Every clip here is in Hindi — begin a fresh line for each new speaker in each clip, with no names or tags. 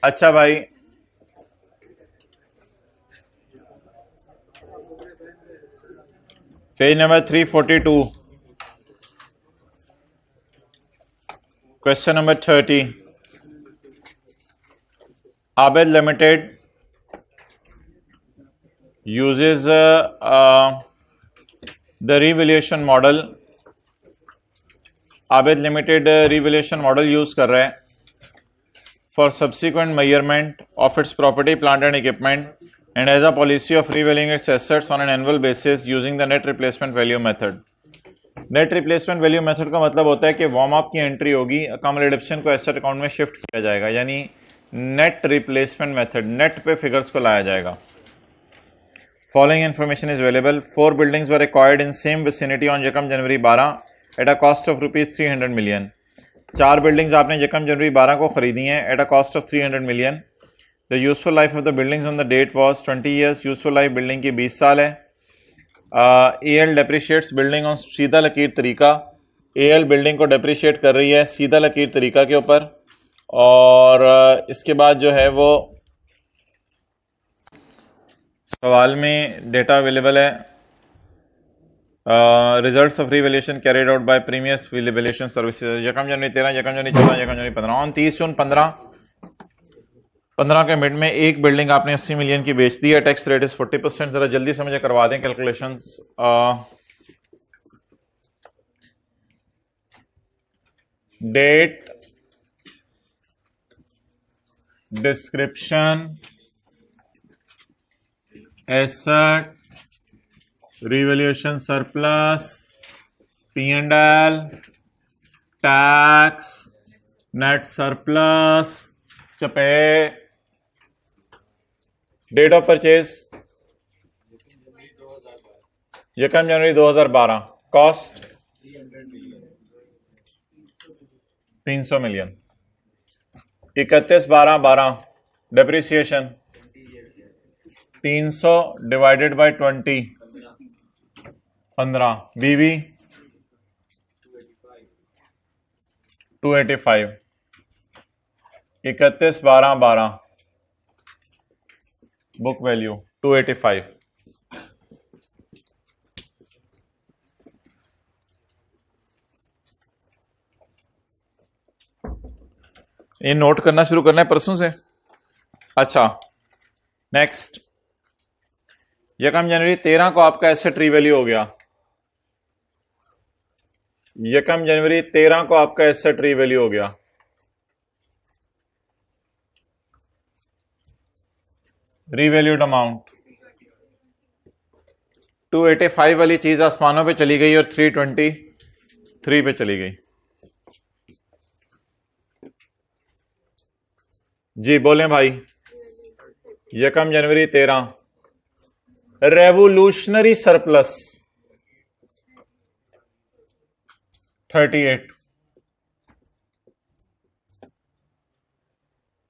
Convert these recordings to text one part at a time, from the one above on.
अच्छा भाई, page number 342, question number 30। Abed Limited uses the revaluation model. Abed Limited revaluation model use कर रहा है for subsequent measurement of its property, plant and equipment, and has a policy of revaluing its assets on an annual basis using the net replacement value method. Net replacement value method का मतलब होता है कि वार्म अप की एंट्री होगी, अकोमोडेशन को एसेट अकाउंट में शिफ्ट किया जाएगा, यानी नेट रिप्लेसमेंट मेथड, नेट पे फिगर्स को लाया जाएगा। Following information is available. 4 buildings were acquired in same vicinity on यकम जनवरी 12 at a cost of ₹300 million. 4 buildings आपने यकम जनवरी 12 को खरीदी हैं at a cost of 300 million. The useful life of the buildings on the date was 20 years. Useful life building की 20 साल है। एल डेप्रिशिएट्स बिल्डिंग ऑन सीधा लकीर तरीका। एल बिल्डिंग को डेप्रिशिएट कर रही है सीधा लकीर तरीका के ऊपर। और इसके बाद जो है वो सवाल में डेटा अवेलेबल है। Results of revaluation carried out by Premius revaluation services. यकम जनवरी 13, यकम जनवरी 14, यकम जनवरी 15। ऑन 30 जून 15 के मिड में एक बिल्डिंग आपने 80 मिलियन की बेच दी है। Tax rate is 40%। जरा जल्दी से मुझे करवा दें calculations. Date, description, asset, revaluation surplus, P&L, tax, net surplus, चपे, डेट ऑफ परचेज यकम जनवरी 2012, cost 300 million. 31/12/12 depreciation 300 divided by 20, 15। बीवी 285। 31/12/12 बुक वैल्यू 285। ये नोट करना शुरू करना है परसों से। अच्छा, नेक्स्ट, यकम जनवरी 13 को आपका एसेट रीवैल्यू हो गया। यकम जनवरी 13 को आपका एसेट रीवैल्यू हो गया। रीवैल्यूड अमाउंट 285 वाली चीज आसमानों पे चली गई और 323 पे चली गई। जी बोलें भाई। यकम जनवरी 13 रेवोल्यूशनरी सरप्लस 38।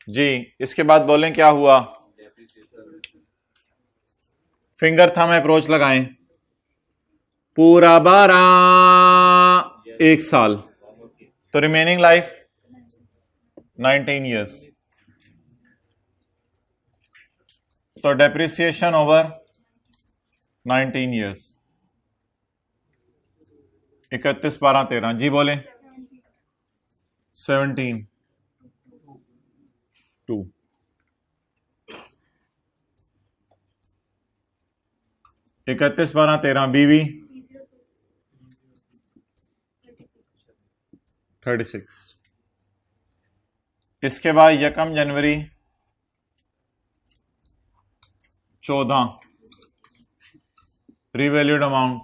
जी इसके बाद बोलें क्या हुआ। फिंगर थंब अप्रोच लगाएं। पूरा 12 1 साल, तो रिमेनिंग लाइफ 19 ईयर्स। तो डेप्रिसिएशन ओवर 19 ईयर्स। 31/12/13। जी बोले। 17 2। 31/12/13 बीवी 36। इसके बाद यकम जनवरी 14 रिवैल्यूड अमाउंट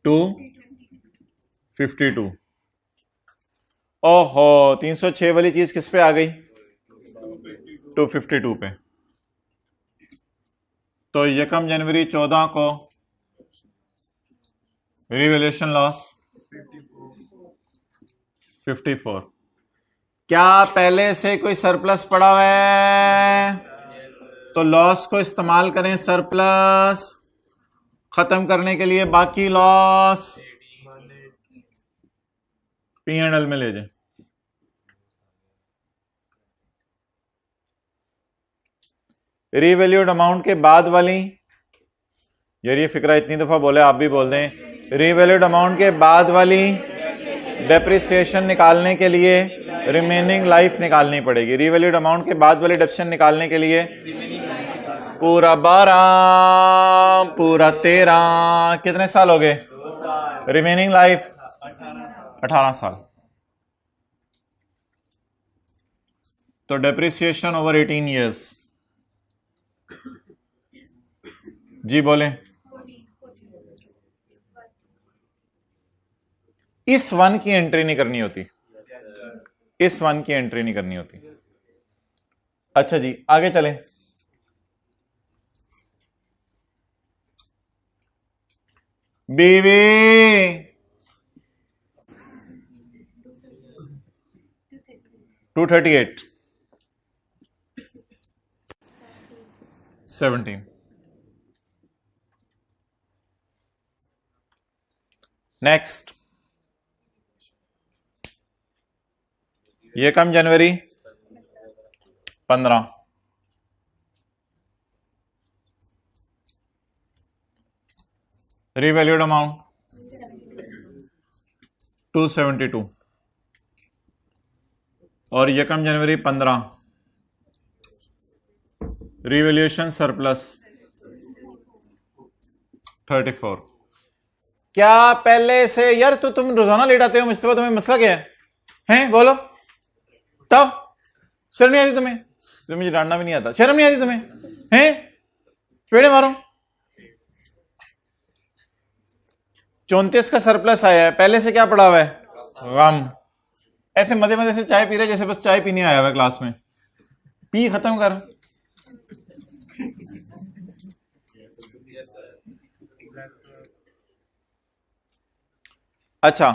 252। ओहो, 306 वाली चीज किस पे आ गई। 252 पे। तो यकम जनवरी 14 को रिवैल्यूएशन लॉस 54। क्या पहले से कोई सरप्लस पड़ा हुआ है? तो लॉस को इस्तेमाल करें सरप्लस। खत्म करने के लिए बाकी लॉस P&L में ले जाए। रीवैल्यूड अमाउंट के बाद वाली, यार ये फिक्रा इतनी दफा बोले आप भी बोल दें। रीवैल्यूड अमाउंट के बाद वाली डेप्रिसिएशन निकालने के लिए रिमेनिंग लाइफ निकालनी पड़ेगी। रीवैल्यूड अमाउंट के बाद वाली डेप्रिसिएशन निकालने के लिए पूरा 12 पूरा 13 कितने साल हो गए? रिमेनिंग लाइफ 18 साल। तो डेप्रिसिएशन ओवर 18 ईयर्स। जी बोले। इस वन की एंट्री नहीं करनी होती, इस वन की एंट्री नहीं करनी होती। अच्छा जी आगे चलें। बीवी 238 17 नेक्स्ट। ये कम जनवरी 15 रीवैल्यूड अमाउंट 272 और ये कम जनवरी 15 रिवैल्यूएशन सरप्लस 34। क्या पहले से यार तो तुम रोजाना लेट आते हो मुझसे, तुम्हें मसला क्या है? हैं बोलो तो। शर्म नहीं आती तुम्हें? तो मुझे डांटना भी नहीं आता, शर्म नहीं आती तुम्हें? हैं पेड़े मारो। 34 का सरप्लस आया है, पहले से क्या पड़ा हुआ है? गम। ऐसे मजे मजे से चाय पी रहे जैसे बस चाय पीने आया हुआ है क्लास में। पी खत्म कर। अच्छा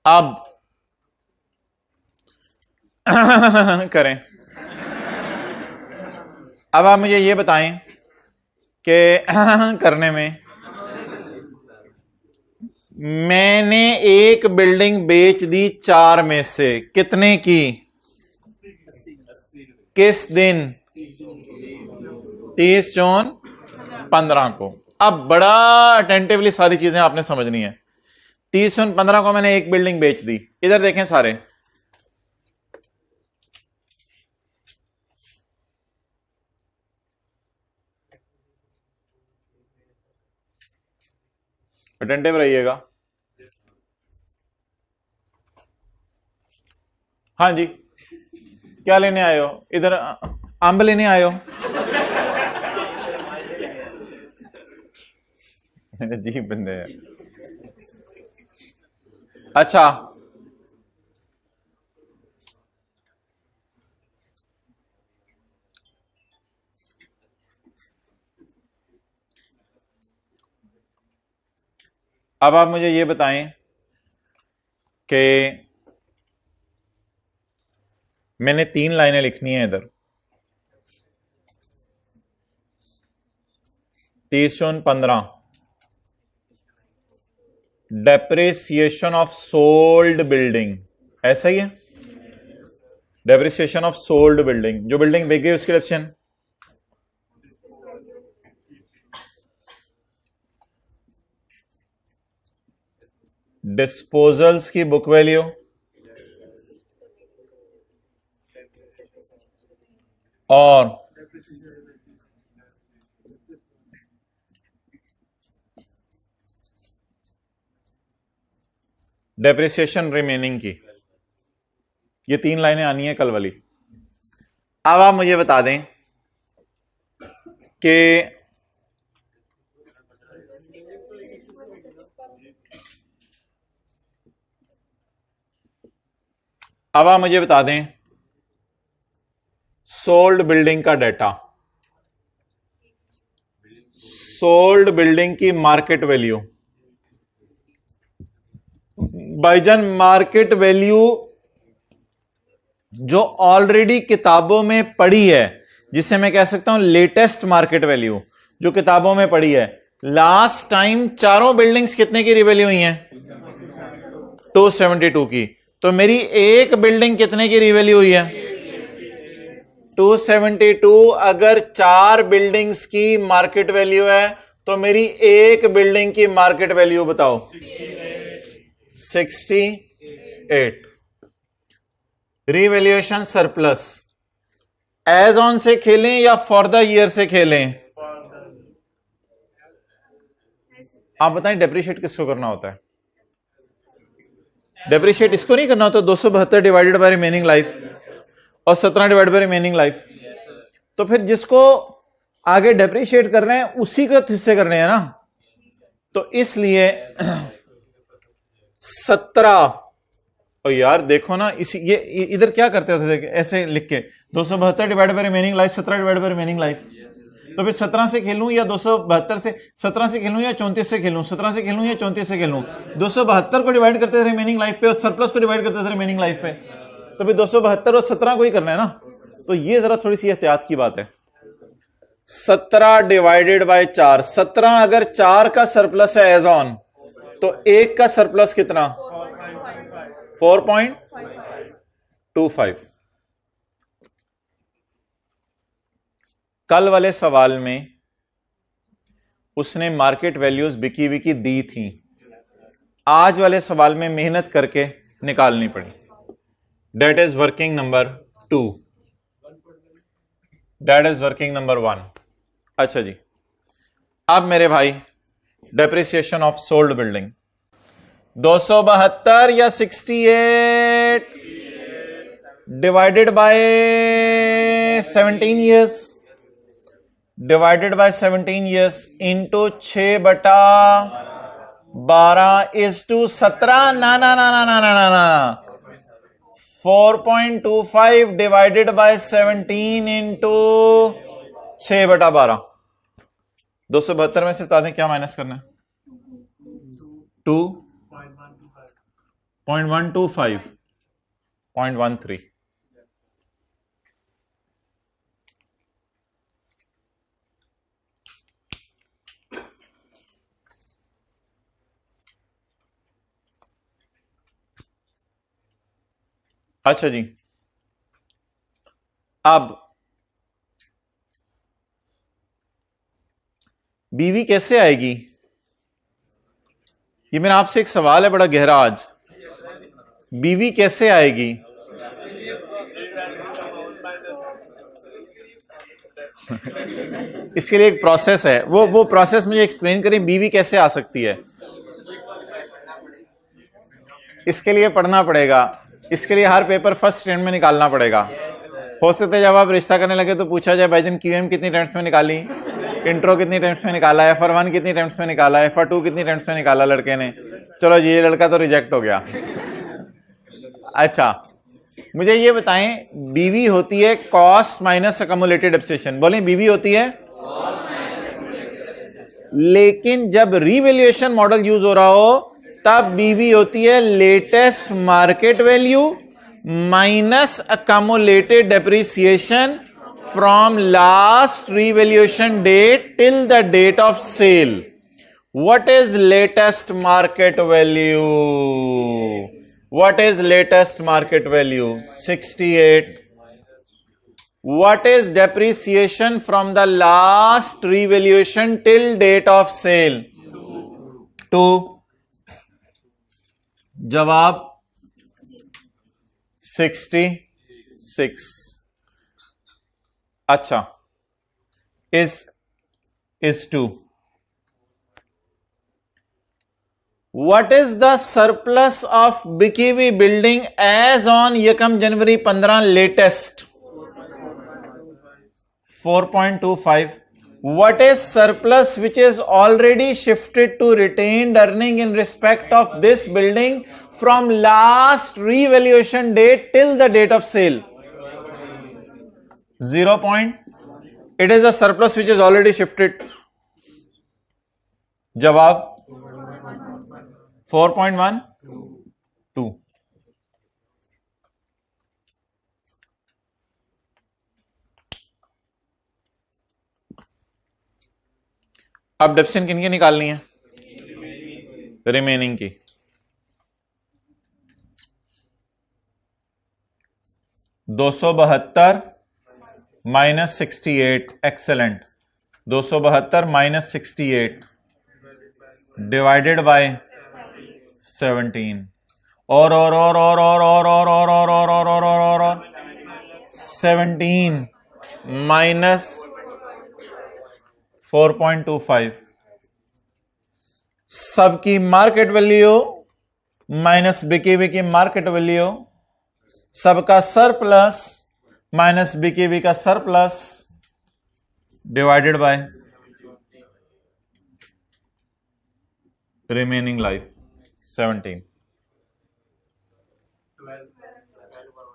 अब करें। अब आप मुझे ये बताएं कि करने में मैंने एक बिल्डिंग बेच दी 4 में से, कितने की? किस दिन? 30 जून 15 को। अब बड़ा अटेंटिवली सारी चीजें आपने समझनी है। 30 जून 15 को मैंने एक बिल्डिंग बेच दी। इधर देखें सारे, अटेंटिव रहिएगा। हाँ जी क्या लेने आए हो? इधर अंब लेने आए हो? अजीब बंदे हैं। अच्छा अब आप मुझे ये बताएं कि मैंने 3 लाइनें लिखनी है इधर। 30 जून 15 डेप्रिसिएशन ऑफ सोल्ड बिल्डिंग, ऐसा ही है? डेप्रिसिएशन ऑफ सोल्ड बिल्डिंग, जो बिल्डिंग बिक गई उसकी डेप्रिसिएशन। डिस्पोजल्स की बुक वैल्यू और डेप्रिसिएशन रिमेनिंग की। ये 3 लाइनें आनी है कल वाली। अब आप मुझे बता दें कि अब आप मुझे बता दें सोल्ड बिल्डिंग का डाटा, सोल्ड बिल्डिंग की मार्केट वैल्यू। भाईजान मार्केट वैल्यू जो ऑलरेडी किताबों में पड़ी है, जिसे मैं कह सकता हूं लेटेस्ट मार्केट वैल्यू, जो किताबों में पढ़ी है। लास्ट टाइम चारों बिल्डिंग्स कितने की रिवैल्यू हुई हैं? 272 की। तो मेरी एक बिल्डिंग कितने की रिवैल्यू हुई है? 272। अगर 4 बिल्डिंग्स की मार्केट वैल्यू है तो मेरी एक बिल्डिंग की मार्केट वैल्यू बताओ। 68। रिवैल्यूएशन सरप्लस एज ऑन से खेलें या फॉर द ईयर से खेलें? आप बताएं डेप्रिशिएट किसको करना होता है? डेप्रिशिएट इसको नहीं करना होता? 272 डिवाइडेड बाय रिमेनिंग लाइफ और 17 डिवाइडेड बाय रिमेनिंग लाइफ। तो फिर जिसको आगे डेप्रिशिएट कर रहे हैं उसी को हिस्से करने हैं ना। तो इसलिए 17। और यार देखो ना, इसी ये इधर क्या करते होते थे ऐसे लिख के 272 divide by remaining life, 17 divide by remaining life. तो फिर 17 से खेलूं या 272 से, 17 से खेलूं या 34 से खेलूं, 17 से खेलूं या 34 से खेलूं। 272 को डिवाइड करते थे रिमेनिंग लाइफ पे और सरप्लस को डिवाइड करते थे रिमेनिंग लाइफ पे। तो फिर 272 और 17 को ही करना है ना। तो ये जरा थोड़ी सी एहतियात की बात है। 17 डिवाइडेड बाय 4, 17 अगर 4 का सरप्लस है एज ऑन तो 1 का सरप्लस कितना? 4.25। कल वाले सवाल में उसने मार्केट वैल्यूज बिकी विकी दी थी, आज वाले सवाल में मेहनत करके निकालनी पड़ी। Date is working number 2, date is working number 1। अच्छा जी, अब मेरे भाई डेप्रिसिएशन ऑफ सोल्ड बिल्डिंग 272 या 68 divided by 17 years, divided by 17 years into 6/12 is to 17। ना ना ना ना ना ना ना ना 4.25 डिवाइडेड बाय 17 इंटू 6/12। 272 में से बता दें क्या माइनस करना है? 2.125.13। अच्छा जी, अब बीवी कैसे आएगी? ये मेरा आपसे एक सवाल है बड़ा गहरा आज। बीवी कैसे आएगी? इसके लिए एक प्रोसेस है, वो प्रोसेस मुझे एक्सप्लेन करें। बीवी कैसे आ सकती है? इसके लिए पढ़ना पड़ेगा, इसके लिए हर पेपर फर्स्ट अटेम्प्ट में निकालना पड़ेगा। हो सकता है जब आप रिश्ता करने लगे तो पूछा जाए भाईजान क्यूएम कितनी अटेम्प्ट्स में निकाली, इंट्रो कितनी अटेम्प्ट्स में निकाला, FR1 कितनी अटेम्प्ट्स में निकाला, FR2 कितनी अटेम्प्ट्स में निकाला लड़के ने। चलो ये लड़का तो रिजेक्ट हो गया। अच्छा, मुझे ये बताएं, बीवी होती है कॉस्ट माइनस अकमुलेटेड डेप्रिसिएशन। बोलें बीवी होती है, लेकिन जब रीवैल्यूएशन मॉडल यूज हो रहा हो तब बीवी होती है latest market value minus accumulated depreciation from last revaluation date till the date of sale. What is latest market value? What is latest market value? 68. What is depreciation from the last revaluation till date of sale? 2. जवाब 66। अच्छा, is 2. What is the surplus of BKV building as on यकम January 15 latest? 4.25. What is surplus which is already shifted to retained earning in respect of this building from last revaluation date till the date of sale? 0. It is a surplus which is already shifted. जवाब 4.12। अब डेप्सिन किन की निकालनी है? रिमेनिंग की। $272 minus 68, excellent. 272 minus 68 divided by 17 और 17 माइनस 4.25 सबकी मार्केट वैल्यू माइनस बीकेवी की मार्केट वैल्यू, सबका सरप्लस माइनस बीकेवी का surplus divided by remaining life 17।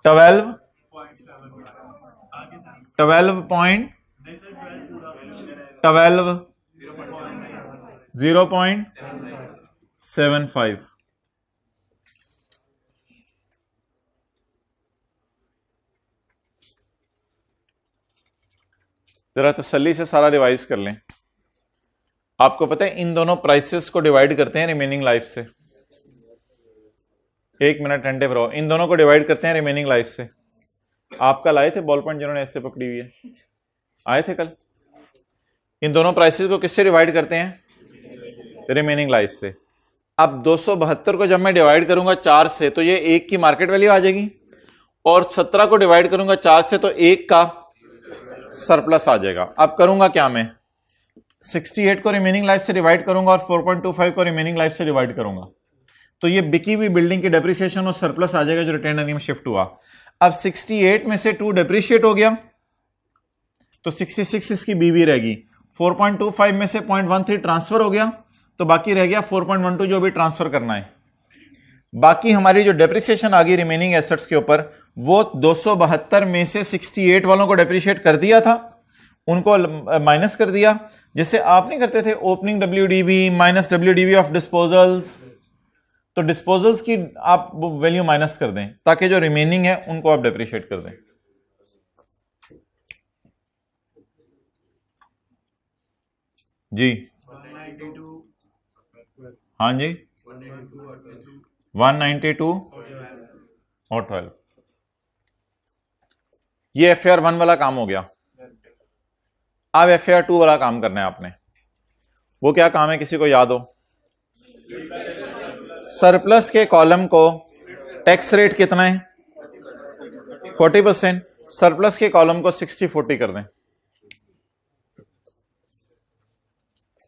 12 0.75 जरा तसल्ली से सारा रिवाइज कर लें। आपको पता है इन दोनों प्राइसेस को डिवाइड करते हैं रिमेनिंग लाइफ से। एक मिनट अटेंटिव रहो, इन दोनों को डिवाइड करते हैं रिमेनिंग लाइफ से। आप कल आए थे बॉल पॉइंट जिन्होंने ऐसे पकड़ी हुई है, आए थे कल? इन दोनों प्राइसेस को किससे डिवाइड करते हैं? रिमेनिंग लाइफ से। अब 272 को जब मैं डिवाइड करूंगा 4 से तो ये 1 की मार्केट वैल्यू आ जाएगी, और 17 को डिवाइड करूंगा 4 से तो 1 का सरप्लस आ जाएगा। अब करूंगा क्या मैं? 68 को रिमेनिंग लाइफ से डिवाइड करूंगा और 4.25 को रिमेनिंग लाइफ से डिवाइड करूंगा, तो ये बिकी हुई बिल्डिंग की डेप्रिसिएशन और सरप्लस आ जाएगा जो रिटेन अर्निंग में शिफ्ट हुआ। अब 68 में से 2 डेप्रिशिएट हो गया तो 66 इसकी बीवी रहेगी। 4.25 में से 0.13 ट्रांसफर हो गया तो बाकी रह गया 4.12 जो भी ट्रांसफर करना है। बाकी हमारी जो डेप्रिसिएशन आ गई रिमेनिंग एसेट्स के ऊपर, वो 272 में से 68 वालों को डेप्रिशिएट कर दिया था, उनको माइनस कर दिया, जैसे आप नहीं करते थे opening WDV minus WDV of disposals, तो डिस्पोजल्स की आप वैल्यू माइनस कर दें ताकि जो रिमेनिंग है उनको आप डेप्रिशिएट कर दें। जी हाँ जी 192 और 12, ये FAR 1 वाला काम हो गया। अब FAR 2 वाला काम करना है आपने। वो क्या काम है, किसी को याद हो? सरप्लस के कॉलम को टैक्स रेट कितना है? 40%। सरप्लस के कॉलम को 60-40 कर दें।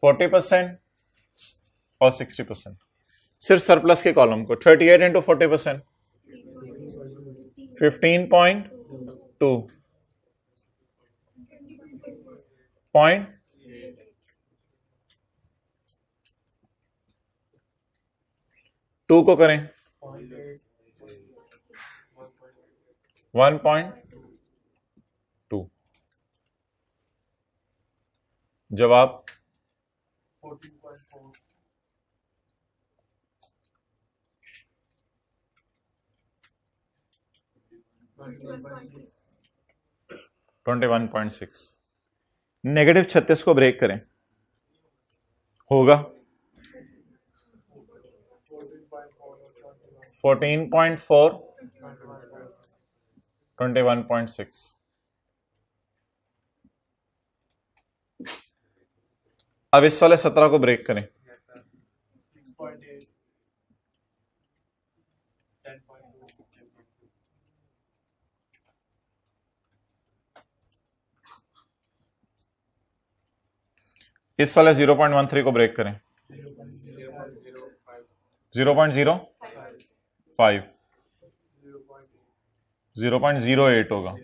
40% और 60%। सिर्फ सरप्लस के कॉलम को 38 इंटू 40%, 15.2 पॉइंट 2 को करें 1.2। जवाब 21.6। नेगेटिव 36 को ब्रेक करें, होगा 14.4 21.6। अब इस वाले 17 को ब्रेक करें, 10 इस वाले 0.13 को ब्रेक करें, 0.05 0.08 होगा।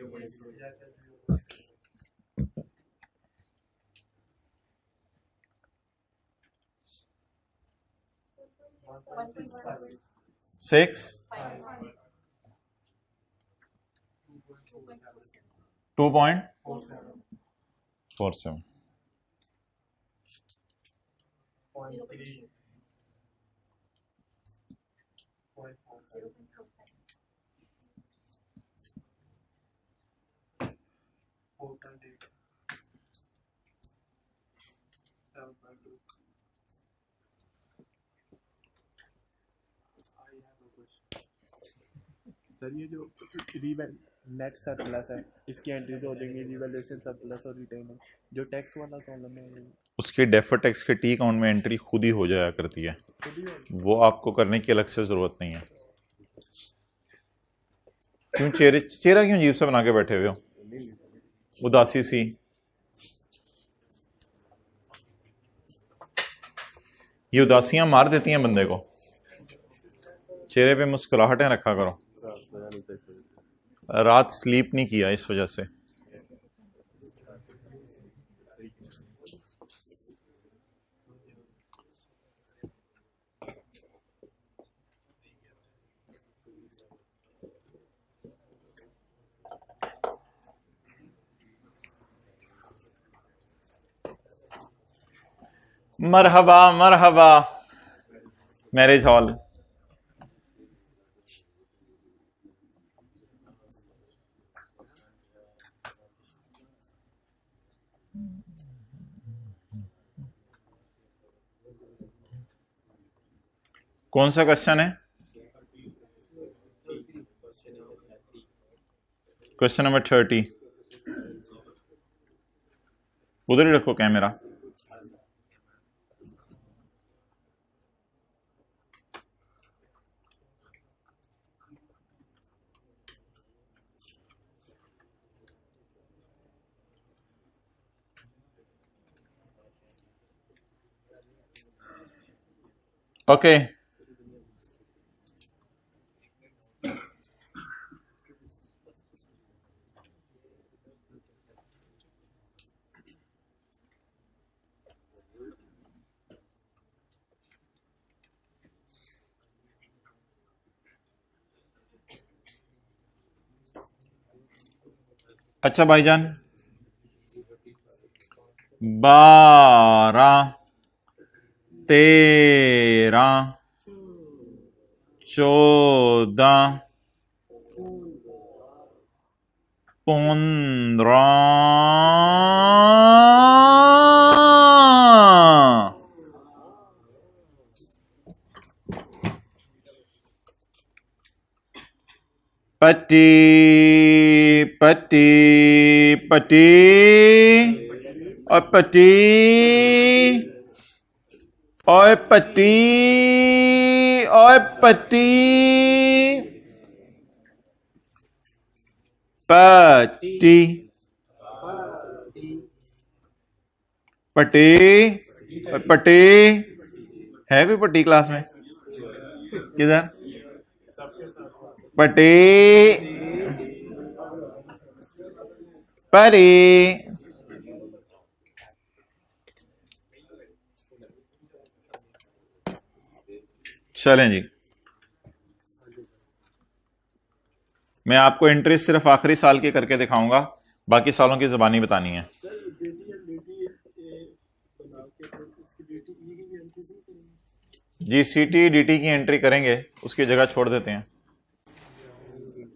सिक्स 2.47
4.8 सर ये जो नेट सरप्लस है इसकी एंट्री तो हो जाएंगी रिवैल्यूएशन सरप्लस और रिटेन जो टैक्स वाला कॉलम है
उसकी डेफर टैक्स के टी अकाउंट में एंट्री खुद ही हो जाया करती है, वो आपको करने की अलग से जरूरत नहीं है। क्यों चेहरा क्यों अजीब सा बना के बैठे हुए हो, उदासी सी? ये उदासियां मार देती हैं बंदे को, चेहरे पे मुस्कुराहटें रखा करो। रात स्लीप नहीं किया इस वजह से। मरहबा मरहबा, मैरिज हॉल। कौन सा क्वेश्चन है? Question number 30। उधर ही रखो कैमरा। ओके अच्छा भाईजान, 12, 13, 14, 15, 25, और 25 और 25 और 25 पट्टी पट्टी और पट्टी है भी पट्टी क्लास में? किधर पट्टी परी? चलें जी, मैं आपको एंट्री सिर्फ आखिरी साल की करके दिखाऊंगा, बाकी सालों की जुबानी बतानी है। जी सीटी डीटी की एंट्री करेंगे, उसकी जगह छोड़ देते हैं,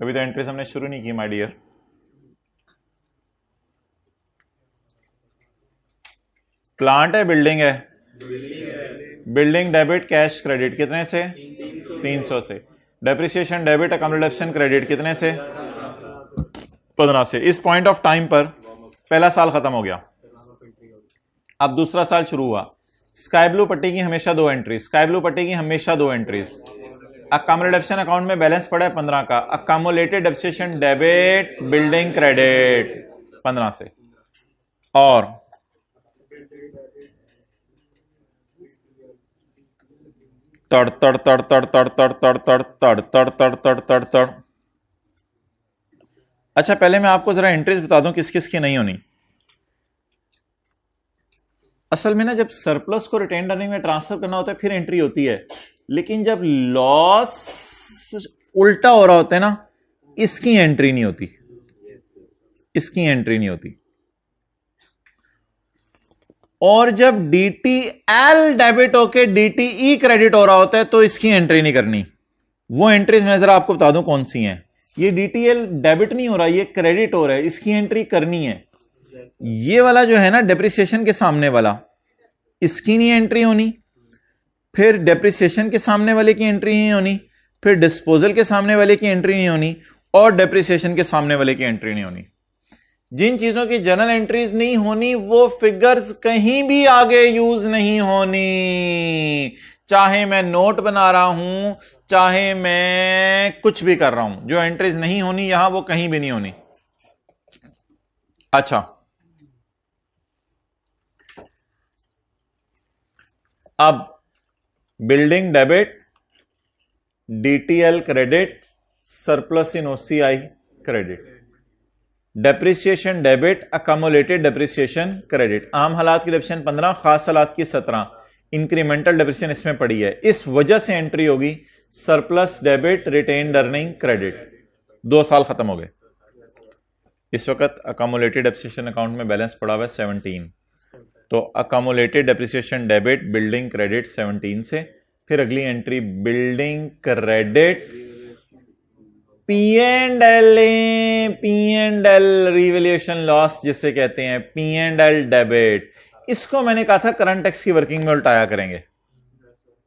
अभी तो एंट्रीज हमने शुरू नहीं की माय डियर। प्लांट है बिल्डिंग है? बिल्डिंग डेबिट कैश क्रेडिट कितने से? 300 से। डेप्रिसिएशन डेबिट अकाउंटेशन क्रेडिट कितने से? 15 से। इस पॉइंट ऑफ टाइम पर पहला साल खत्म हो गया, अब दूसरा साल शुरू हुआ। स्काई ब्लू पट्टी की हमेशा 2 एंट्रीज, स्काई ब्लू पट्टी की हमेशा 2 एंट्रीज। अकामोडेशन अकाउंट में बैलेंस पड़ा है 15 का, accumulated depreciation debit building credit 15 से। और तड़ तड़ तड़ तड़ तड़ तड़ तड़ तड़ तड़ तड़ तड़ तड़ तड़ तड़। अच्छा पहले मैं आपको जरा एंट्रीज बता दूं किस किस की नहीं होनी। असल में ना जब सरप्लस को रिटेन अर्निंग में ट्रांसफर करना होता है फिर एंट्री होती है, लेकिन जब लॉस उल्टा हो रहा होता है ना, इसकी एंट्री नहीं होती, इसकी एंट्री नहीं होती। और जब DTL डेबिट होके DTE क्रेडिट हो रहा होता है तो इसकी एंट्री नहीं करनी। वो एंट्रीज मैं जरा आपको बता दूं कौन सी हैं। ये DTL डेबिट नहीं हो रहा, ये क्रेडिट हो रहा है, इसकी एंट्री करनी है। ये वाला जो है ना डेप्रिसिएशन के सामने वाला, इसकी नहीं एंट्री होनी, फिर डेप्रिसिएशन के सामने वाले की एंट्री नहीं होनी, फिर डिस्पोजल के सामने वाले की एंट्री नहीं होनी, और डेप्रिसिएशन के सामने वाले की एंट्री नहीं होनी। जिन चीजों की जनरल एंट्रीज नहीं होनी वो फिगर्स कहीं भी आगे यूज नहीं होनी, चाहे मैं नोट बना रहा हूं, चाहे मैं कुछ भी कर रहा हूं, जो एंट्रीज नहीं होनी यहां वो कहीं भी नहीं होनी। अच्छा, अब building debit, DTL credit, surplus in OCI credit, depreciation debit, accumulated depreciation credit. आम हालात की डेप्रिसिएशन 15, खास हालात की 17, इंक्रीमेंटल डेप्रिसिएशन इसमें पड़ी है, इस वजह से एंट्री होगी surplus debit, retained earning credit. 2 साल खत्म हो गए। इस वक्त अकमुलेटेड डेप्रिसिएशन अकाउंट में बैलेंस पड़ा हुआ है 17, तो अकमुलेटेड डेप्रिसिएशन डेबिट बिल्डिंग क्रेडिट 17 से, फिर अगली entry building credit P and L revaluation loss जिसे कहते हैं, पी एंड एल डेबिट। इसको मैंने कहा था करंट टैक्स की वर्किंग में उल्टाया करेंगे,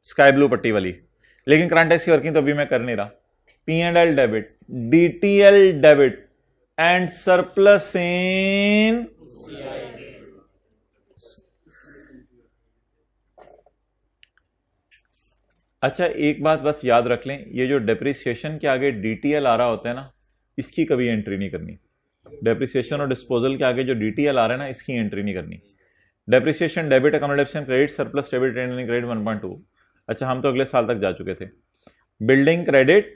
स्काई ब्लू पट्टी वाली, लेकिन करंट टैक्स की वर्किंग तो अभी मैं कर नहीं रहा। P and L debit, DTL debit and surplus इन अच्छा, एक बात बस याद रख लें, ये जो डेप्रिसिएशन के आगे डीटीएल आ रहा होता है ना, इसकी कभी एंट्री नहीं करनी। डेप्रिसिएशन और डिस्पोजल के आगे जो डीटीएल आ रहा है ना, इसकी एंट्री नहीं करनी। Depreciation debit, accommodation credit, surplus debit, retained credit 1.2। अच्छा, हम तो अगले साल तक जा चुके थे। Building credit,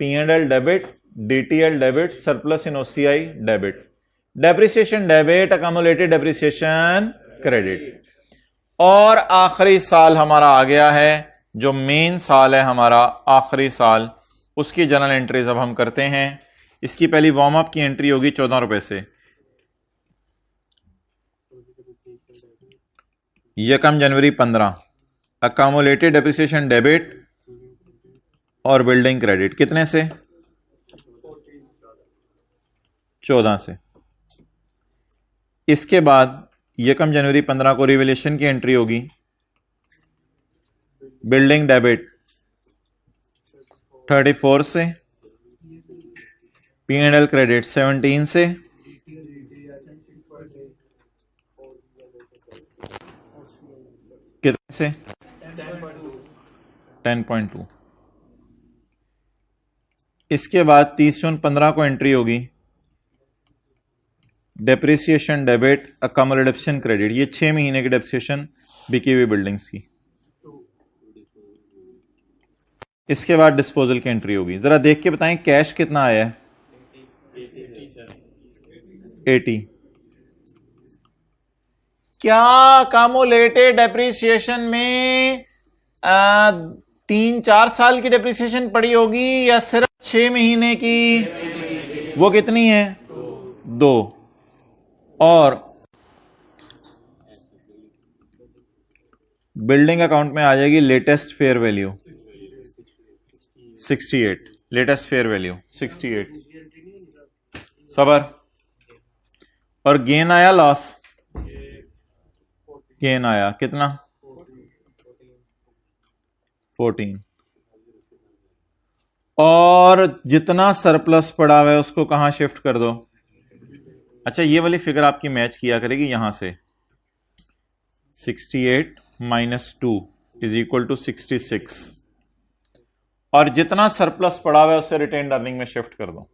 P and L debit, DTL debit, surplus in OCI debit, depreciation debit, accumulated depreciation credit. और आखिरी साल हमारा आ गया है, जो मेन साल है हमारा, आखिरी साल, उसकी जनरल एंट्रीज अब हम करते हैं। इसकी पहली वार्म अप की एंट्री होगी 14 रुपए से। यकम जनवरी 15, अकामुलेटेड डेप्रिसिएशन डेबिट और बिल्डिंग क्रेडिट कितने से? 14 से। इसके बाद यकम जनवरी 15 को रिवैल्यूएशन की एंट्री होगी, बिल्डिंग डेबिट 34 से, पी एंड एल क्रेडिट 17 से, कितने से? 10.2। इसके बाद 30 जून 15 को एंट्री होगी डेप्रिसिएशन डेबिट, अकॉमोडेशन क्रेडिट, ये 6 महीने की डेप्रिसिएशन बिकी हुई बिल्डिंग्स की। इसके बाद डिस्पोजल की एंट्री होगी। जरा देख के बताएं कैश कितना आया है? 80। क्या अकॉमोलेटेड डेप्रिसिएशन में 3-4 साल की डेप्रिसिएशन पड़ी होगी या सिर्फ 6 महीने की? वो कितनी है? 2। और बिल्डिंग अकाउंट में आ जाएगी latest fair value 68, latest fair value 68। सबर। और गेन आया लॉस? गेन आया कितना? 14। और जितना सरप्लस पड़ा हुआ है उसको कहां शिफ्ट कर दो? अच्छा, ये वाली फिगर आपकी मैच किया करेगी यहां से। 68 माइनस 2 इज इक्वल टू 66, और जितना सरप्लस पड़ा हुआ है उससे रिटेन्ड अर्निंग में शिफ्ट कर दो।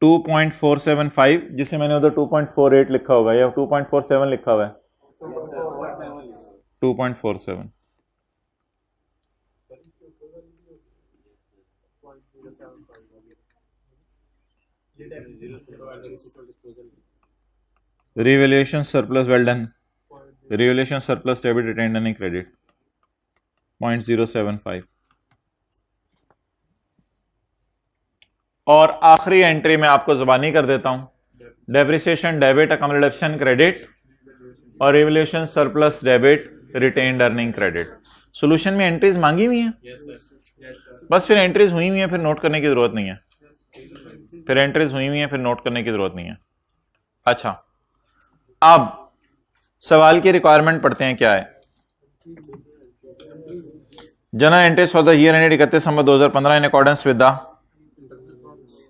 2.475, जिसे मैंने उधर 2.48 लिखा होगा या 2.47 लिखा हुआ है, 2.47। Revaluation surplus, well done. Revaluation surplus debit, retained earning credit 0.075। और आखिरी एंट्री में आपको जुबानी कर देता हूं, डेप्रिसिएशन डेबिट, अकॉमोडेशन क्रेडिट और revaluation surplus debit, retained earning credit. Solution में एंट्रीज मांगी हुई हैं, बस फिर एंट्रीज हुई हुई हैं, फिर नोट करने की जरूरत नहीं है। फिर एंट्रीज हुई हुई हैं, फिर नोट करने की जरूरत नहीं है। अच्छा, अब सवाल की रिक्वायरमेंट पढ़ते हैं क्या है। General entries for the year ended 31 December 2015 in accordance with the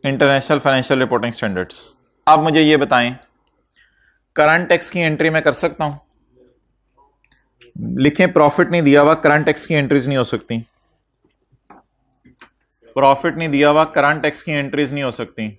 international financial reporting standards. आप मुझे ये बताएं, करंट टैक्स की एंट्री मैं कर सकता हूं? लिखें प्रॉफिट नहीं दिया हुआ, करंट टैक्स की एंट्रीज नहीं हो सकती। प्रॉफिट नहीं दिया हुआ, करंट टैक्स की एंट्रीज नहीं हो सकती।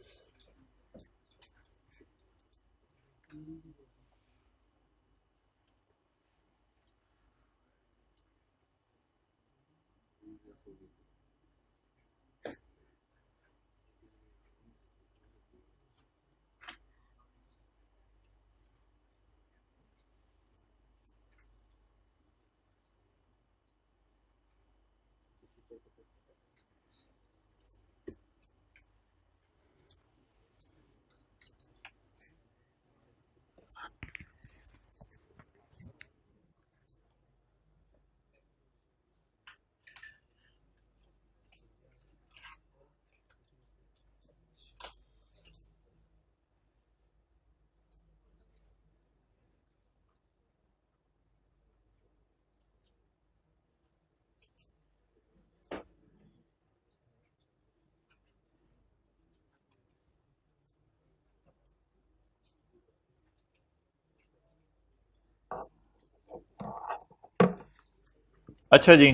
अच्छा जी,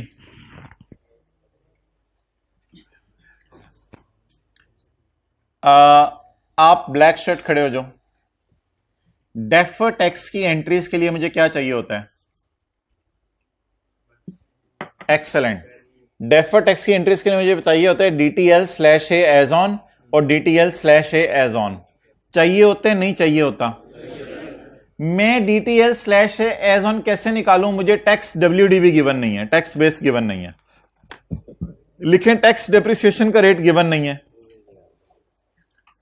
आप ब्लैक शर्ट खड़े हो जो, डेफर टैक्स की एंट्रीज के लिए मुझे क्या चाहिए होता है? एक्सेलेंट। डेफर टैक्स की एंट्रीज के लिए मुझे बताइए होता है DTL/A एज ऑन और DTL/A एज ऑन। चाहिए होते हैं, नहीं चाहिए होता? मैं DTL/A एज ऑन कैसे निकालूं? मुझे टैक्स WDV गिवन नहीं है, टैक्स बेस गिवन नहीं है। लिखें टैक्स डेप्रिसिएशन का रेट गिवन नहीं है,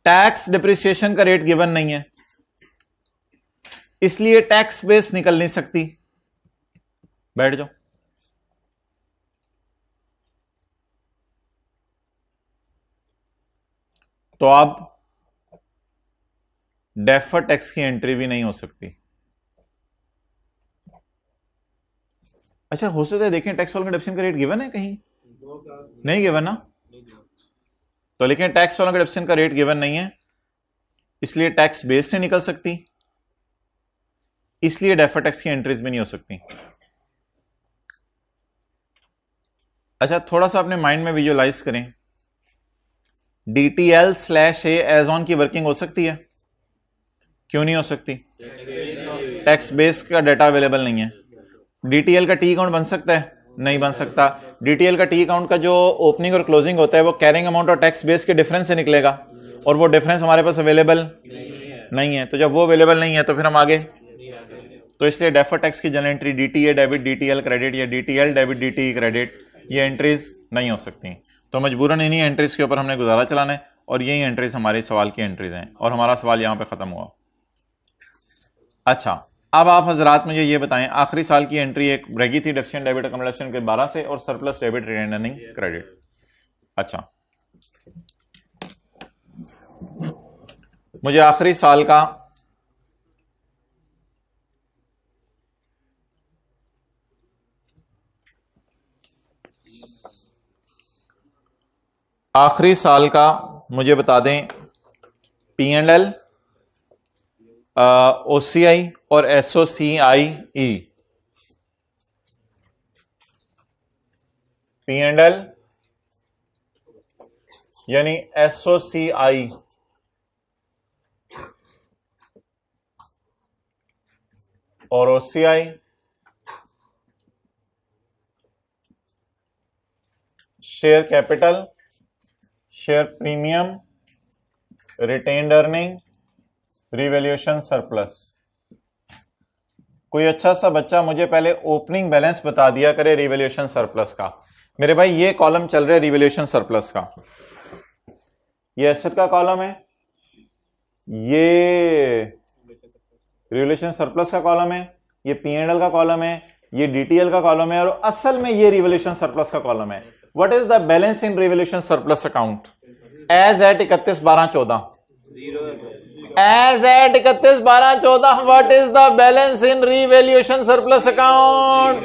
टैक्स डेप्रिसिएशन का रेट गिवन नहीं है, इसलिए टैक्स बेस निकल नहीं सकती। बैठ जाओ। तो अब डेफर टैक्स की एंट्री भी नहीं हो सकती। अच्छा, हो सकता है देखें टैक्स वालों का डिडक्शन का रेट गिवन है कहीं? नहीं गिवन ना? तो लेकिन टैक्स वालों का डिडक्शन का रेट गिवन नहीं है, इसलिए टैक्स बेस्ड नहीं निकल सकती, इसलिए डेफर टैक्स की एंट्रीज भी नहीं हो सकती। अच्छा, थोड़ा सा अपने माइंड में विजुअलाइज करें, DTL/A एज ऑन की वर्किंग हो सकती है? क्यों नहीं हो सकती? टैक्स बेस का डाटा अवेलेबल नहीं है। DTL का टी अकाउंट बन सकता है? नहीं बन सकता। DTL का टी अकाउंट का जो ओपनिंग और क्लोजिंग होता है वो कैरिंग अमाउंट और टैक्स बेस के डिफरेंस से निकलेगा, और वो डिफरेंस हमारे पास अवेलेबल नहीं है। तो जब वो अवेलेबल नहीं है तो फिर हम आगे, तो इसलिए डेफर टैक्स की general entry DTA debit DTL credit या DTL डेबिट DTE क्रेडिट, ये एंट्रीज नहीं हो सकती। तो मजबूरन इन्हीं एंट्रीज के ऊपर हमने गुजारा चलाना है, और यही एंट्रीज हमारे सवाल की एंट्रीज हैं, और हमारा सवाल यहां पे खत्म हुआ। अच्छा, अब आप हजरात मुझे ये बताएं, आखिरी साल की एंट्री एक रहेगी थी डेप्शन डेबिट अकोमोडेशन के 12 से और सरप्लस डेबिट रिटेनिंग क्रेडिट। अच्छा, मुझे आखिरी साल का मुझे बता दें P&L, OCI और SOCIE। P&L यानी SOCI और OCI share capital, share premium, retained earning, revaluation surplus. कोई अच्छा सा बच्चा मुझे पहले ओपनिंग बैलेंस बता दिया करे रिवैल्यूएशन सरप्लस का। मेरे भाई ये कॉलम चल रहा है रिवैल्यूएशन सरप्लस का, ये एसेट का कॉलम है, ये रिवैल्यूएशन सरप्लस का कॉलम है, ये P&L का कॉलम है, ये DTL का कॉलम है, और असल में ये रिवैल्यूएशन सरप्लस का कॉलम है। What is the balance in revaluation surplus account as at 31/12/14? As at 31/12/14 what is the balance in revaluation surplus account?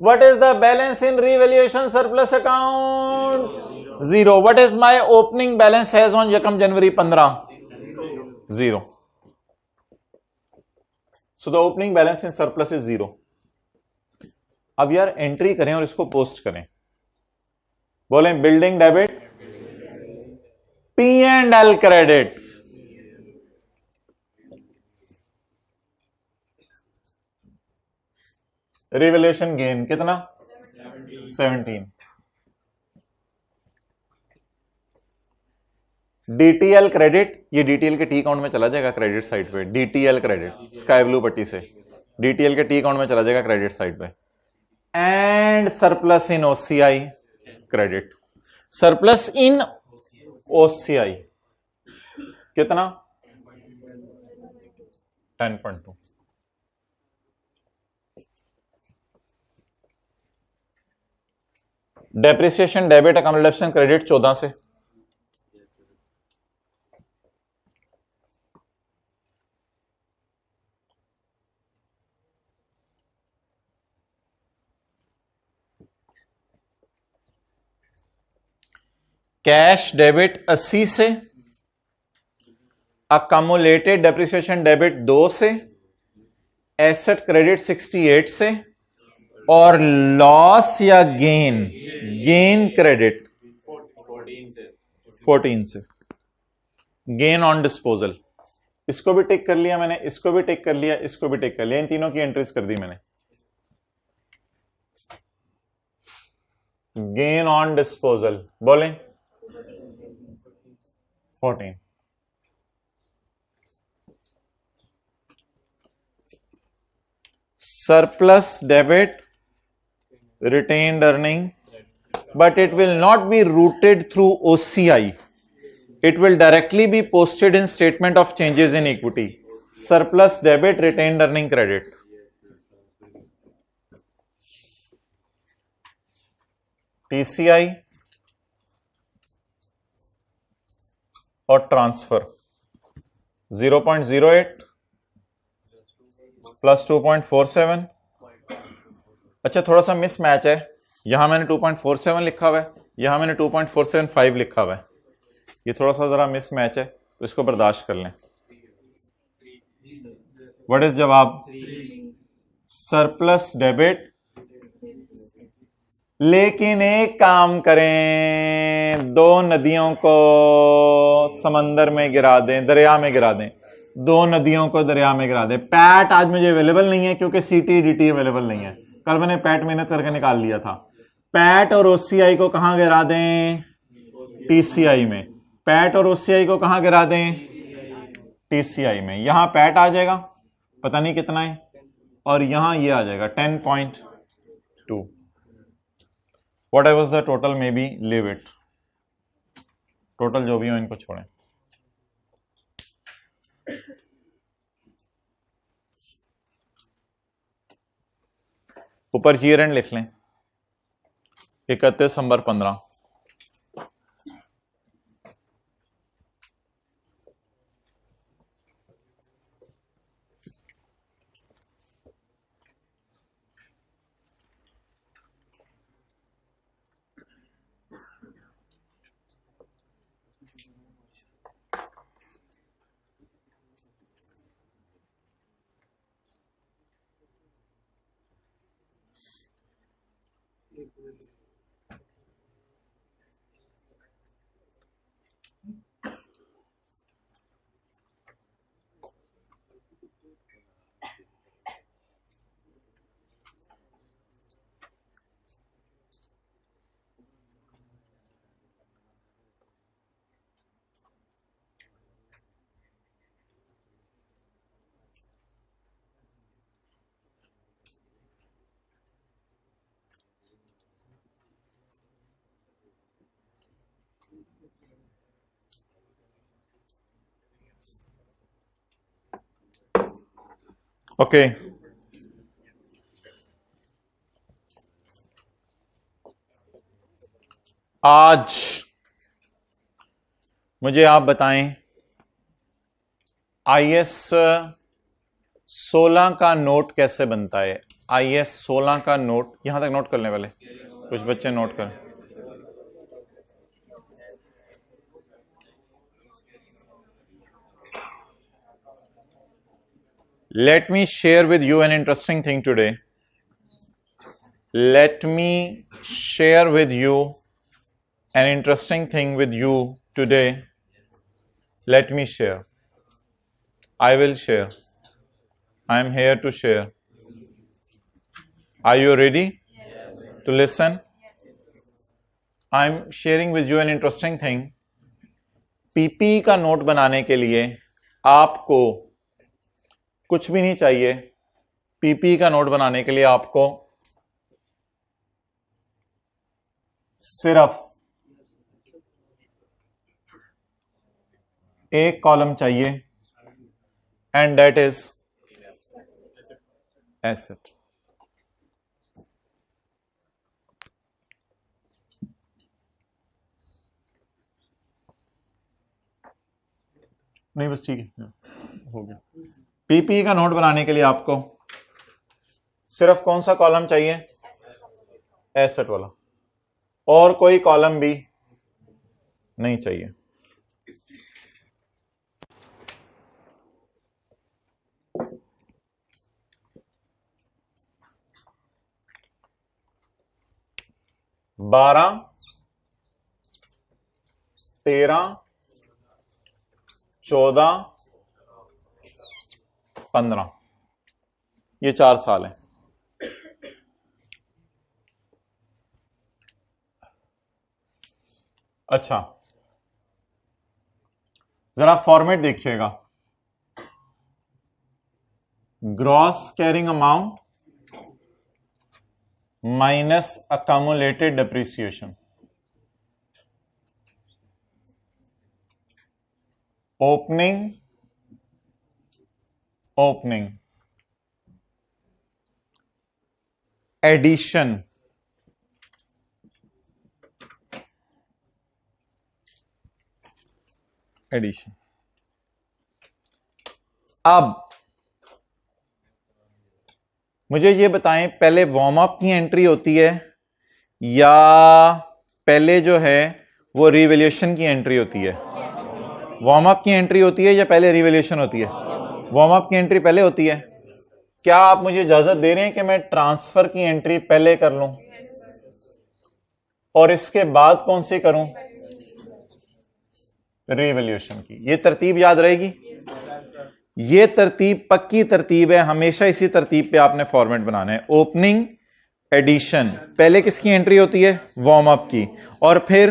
What is the balance in revaluation surplus account? 0. What is my opening balance has on यकम January 15? 0. So the opening balance in surplus is 0. अब यार एंट्री करें और इसको पोस्ट करें. बोलें building debit, P&L credit, revaluation gain कितना? 17. डीटीएल क्रेडिट, ये डीटीएल के टी अकाउंट में चला जाएगा क्रेडिट साइड पे. डीटीएल क्रेडिट स्काई ब्लू पट्टी से डीटीएल के टी अकाउंट में चला जाएगा क्रेडिट साइड पे. And surplus in OCI credit. Surplus in OCI कितना? 10.2. डेप्रिसिएशन डेबिट अकोमोडेशन क्रेडिट 14 से. कैश डेबिट 80 से. अकामुलेटेड डेप्रिसिएशन डेबिट 2 से. एसेट क्रेडिट 68 से. और लॉस या गेन क्रेडिट 14 से. गेन ऑन डिस्पोजल, इसको भी टिक कर लिया मैंने, इसको भी टिक कर लिया, इसको भी टिक कर लिया. इन तीनों की एंट्रीज कर दी मैंने. गेन ऑन डिस्पोजल बोलें 14. surplus debit retained earning, but it will not be routed through OCI. It will directly be posted in statement of changes in equity. Surplus debit retained earning credit. TCI और ट्रांसफर 0.08 प्लस 2.47. अच्छा थोड़ा सा मिस मैच है, यहां मैंने 2.47 लिखा हुआ है, यहां मैंने 2.475 लिखा हुआ है. ये थोड़ा सा जरा मिस मैच है तो इसको बर्दाश्त कर लें. व्हाट इज जवाब? Surplus debit. लेकिन एक काम करें, दो नदियों को समंदर में गिरा दें, दरिया में गिरा दें. दो नदियों को दरिया में गिरा दें. पैट आज मुझे अवेलेबल नहीं है क्योंकि सीटी डीटी अवेलेबल नहीं है. कल मैंने पैट मेहनत करके निकाल लिया था. पैट और ओसीआई को कहां गिरा दें? टीसीआई में. पैट और ओसीआई को कहां गिरा दें? टीसीआई में. यहां पैट आ जाएगा, पता नहीं कितना है, और यहां ये आ जाएगा 10.2. Whatever was the total, maybe leave it. Total जो भी हो इनको छोड़ें. ऊपर ईयर एंड लिख लें 31 दिसंबर 15. ओके आज मुझे आप बताएं IS 16 का नोट कैसे बनता है? IS 16 का नोट, यहां तक नोट करने वाले कुछ बच्चे नोट कर। Let me share with you an interesting thing today. Let me share with you an interesting thing with you today. Let me share. I will share. I am here to share. Are you ready to listen? I am sharing with you an interesting thing. PP का नोट बनाने के लिए आपको कुछ भी नहीं चाहिए। पीपी का नोट बनाने के लिए आपको सिर्फ एक कॉलम चाहिए, एंड दैट इज एसेट। नहीं बस ठीक है, हो गया। पीपी का नोट बनाने के लिए आपको सिर्फ कौन सा कॉलम चाहिए? एसेट वाला, और कोई कॉलम भी नहीं चाहिए। बारह, 13, 14, 15, ये 4 साल है। अच्छा, जरा फॉर्मेट देखिएगा। Gross carrying amount minus accumulated depreciation, opening addition, अब मुझे ये बताएं, पहले वार्म अप की एंट्री होती है या पहले जो है वो रिवैल्यूएशन की एंट्री होती है? वार्म अप की एंट्री होती है या पहले रिवैल्यूएशन होती है? वार्म अप की एंट्री पहले होती है। क्या आप मुझे इजाजत दे रहे हैं कि मैं ट्रांसफर की एंट्री पहले कर लूं और इसके बाद कौन सी करूं? रिवैल्यूएशन की। ये तरतीब याद रहेगी? ये तरतीब पक्की तरतीब है, हमेशा इसी तरतीब पे आपने फॉर्मेट बनाना है। ओपनिंग एडिशन, पहले किसकी एंट्री होती है? वार्म अप की, और फिर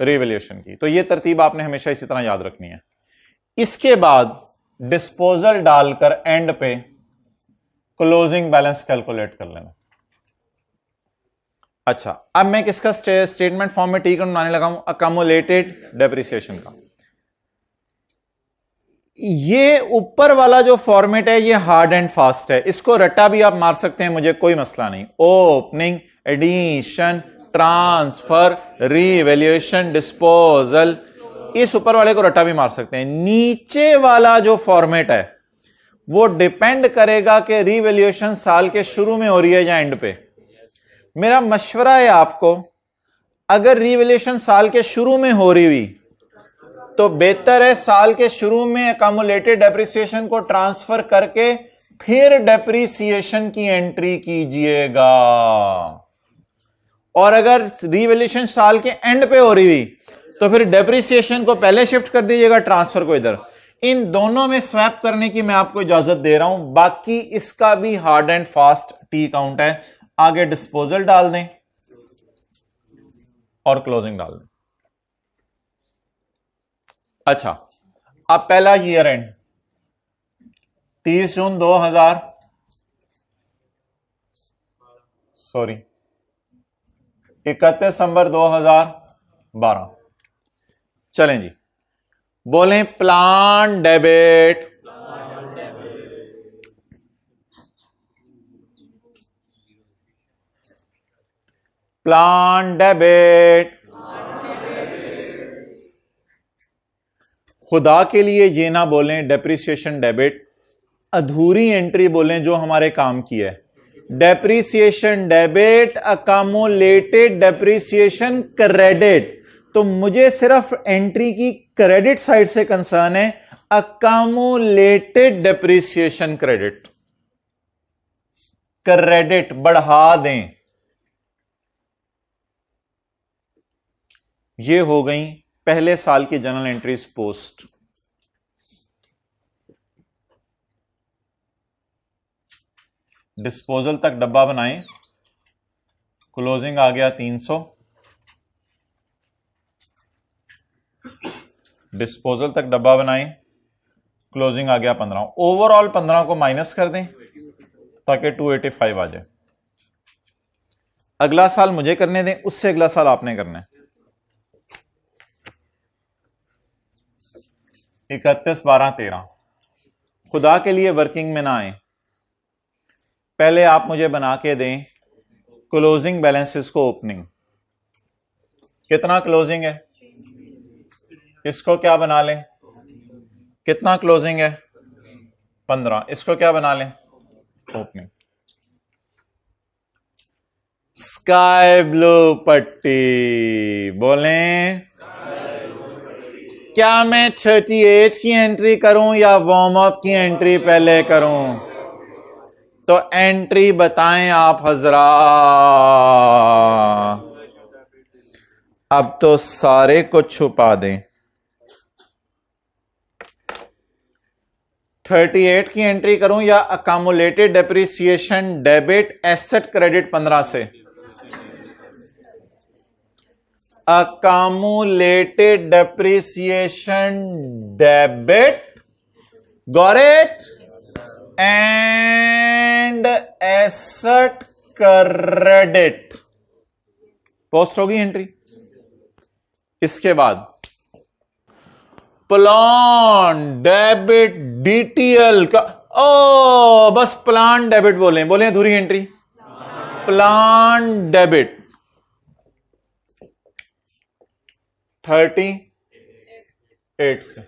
रिवैल्यूएशन की। तो ये तरतीब आपने हमेशा इसी तरह याद रखनी है। इसके बाद डिस्पोजल डालकर एंड पे क्लोजिंग बैलेंस कैलकुलेट कर लेना। अच्छा, अब मैं किसका स्टेटमेंट फॉर्म में टी बनाने लगा हूं? अकम्युलेटेड डेप्रिसिएशन का। ये ऊपर वाला जो फॉर्मेट है ये हार्ड एंड फास्ट है, इसको रट्टा भी आप मार सकते हैं, मुझे कोई मसला नहीं। Opening addition transfer revaluation disposal, इस ऊपर वाले को रट्टा भी मार सकते हैं। नीचे वाला जो फॉर्मेट है वो डिपेंड करेगा कि रिवैल्यूएशन साल के शुरू में हो रही है या एंड पे। मेरा मशवरा है आपको, अगर रिवैल्यूएशन साल के शुरू में हो रही हुई तो बेहतर है साल के शुरू में अकम्युलेटेड डेप्रिसिएशन को ट्रांसफर करके फिर डेप्रिसिएशन की एंट्री कीजिएगा। और अगर रिवैल्यूएशन साल के एंड पे हो रही हुई तो फिर डेप्रिसिएशन को पहले शिफ्ट कर दीजिएगा, ट्रांसफर को इधर। इन दोनों में स्वैप करने की मैं आपको इजाजत दे रहा हूं, बाकी इसका भी hard and fast T count है। आगे डिस्पोजल डाल दें और क्लोजिंग डाल दें। अच्छा, अब पहला ईयर एंड 30 जून 2000 सॉरी 31 दिसंबर 2012। चलें जी, बोलें प्लान डेबिट, प्लान डेबिट, खुदा के लिए ये ना बोलें डेप्रिसिएशन डेबिट, अधूरी एंट्री बोलें जो हमारे काम की है। Depreciation debit, accumulated depreciation credit. तो मुझे सिर्फ एंट्री की क्रेडिट साइड से कंसर्न है, अकामुलेटेड डेप्रिसिएशन क्रेडिट। क्रेडिट बढ़ा दें। ये हो गई पहले साल की जनरल एंट्रीज पोस्ट। डिस्पोजल तक डब्बा बनाएं, क्लोजिंग आ गया 300, डिस्पोजल तक डब्बा बनाएं, क्लोजिंग आ गया 15। ओवरऑल 15 को माइनस कर दें ताकि 285 आ जाए। अगला साल मुझे करने दें, उससे अगला साल आपने करना है। 31, 12, 13। खुदा के लिए वर्किंग में ना आए, पहले आप मुझे बना के दें क्लोजिंग बैलेंसेस को ओपनिंग। कितना क्लोजिंग है, इसको क्या बना लें, कितना क्लोजिंग है 15, इसको क्या बना लें ओपनिंग। स्काई ब्लू पट्टी बोलें, क्या मैं 38 की एंट्री करूं या वार्म अप की एंट्री पहले करूं? तो एंट्री बताएं आप हजरा। अब तो सारे को छुपा दें। 38 की एंट्री करूं या accumulated depreciation debit asset credit 15 से? Accumulated depreciation debit, got it, and asset credit post होगी एंट्री। इसके बाद प्लान डेबिट डीटीएल का, ओ बस प्लान डेबिट बोलें, बोलें अधूरी एंट्री प्लान डेबिट 38 से।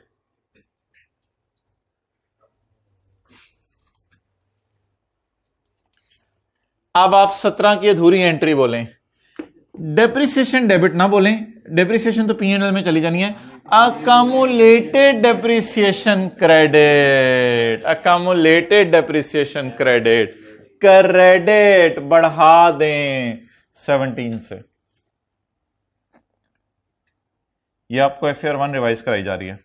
अब आप 17 की अधूरी एंट्री बोलें, डेप्रिसिएशन डेबिट ना बोलें, डेप्रिसिएशन तो P&L में चली जानी है। Accumulated depreciation credit, accumulated depreciation credit, credit बढ़ा दें 17 से। ये आपको FR 1 रिवाइज कराई जा रही है।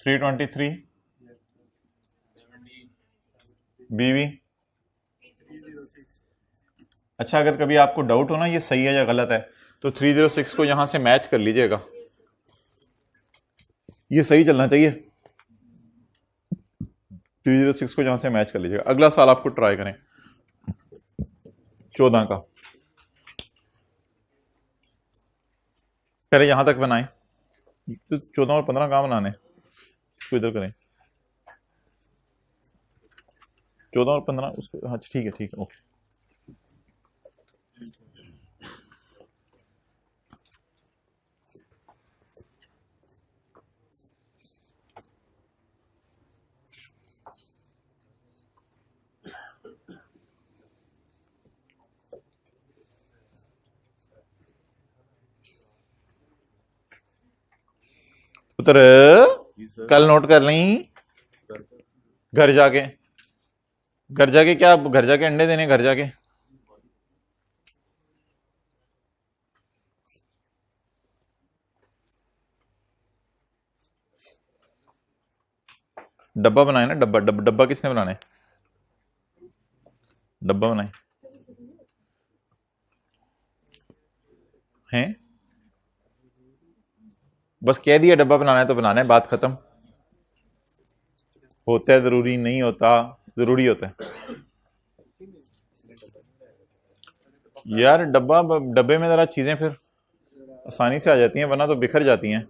323 बीवी। अच्छा, अगर कभी आपको डाउट हो ना ये सही है या गलत है तो 306 को यहां से मैच कर लीजिएगा, ये सही चलना चाहिए। 306 को यहां से मैच कर लीजिएगा। अगला साल आपको ट्राई करें 14 का, पहले यहां तक बनाएं। तो 14 और 15 कहां बनाने, इसको इधर करें 14 और 15 उसको। अच्छा ठीक है, ठीक है, ओके। पुत्र कल नोट कर लें, घर जाके क्या, घर जाके अंडे देने, घर जाके डब्बा बनाए ना, डब्बा डब्बा डब्बा किसने बनाना है, डब्बा बनाए हैं, बस कह दिया डब्बा बनाना है तो बनाना है, बात खत्म। होता है जरूरी नहीं होता, जरूरी होता है यार। डब्बे में जरा चीजें फिर आसानी से आ जाती हैं, वरना तो बिखर जाती हैं।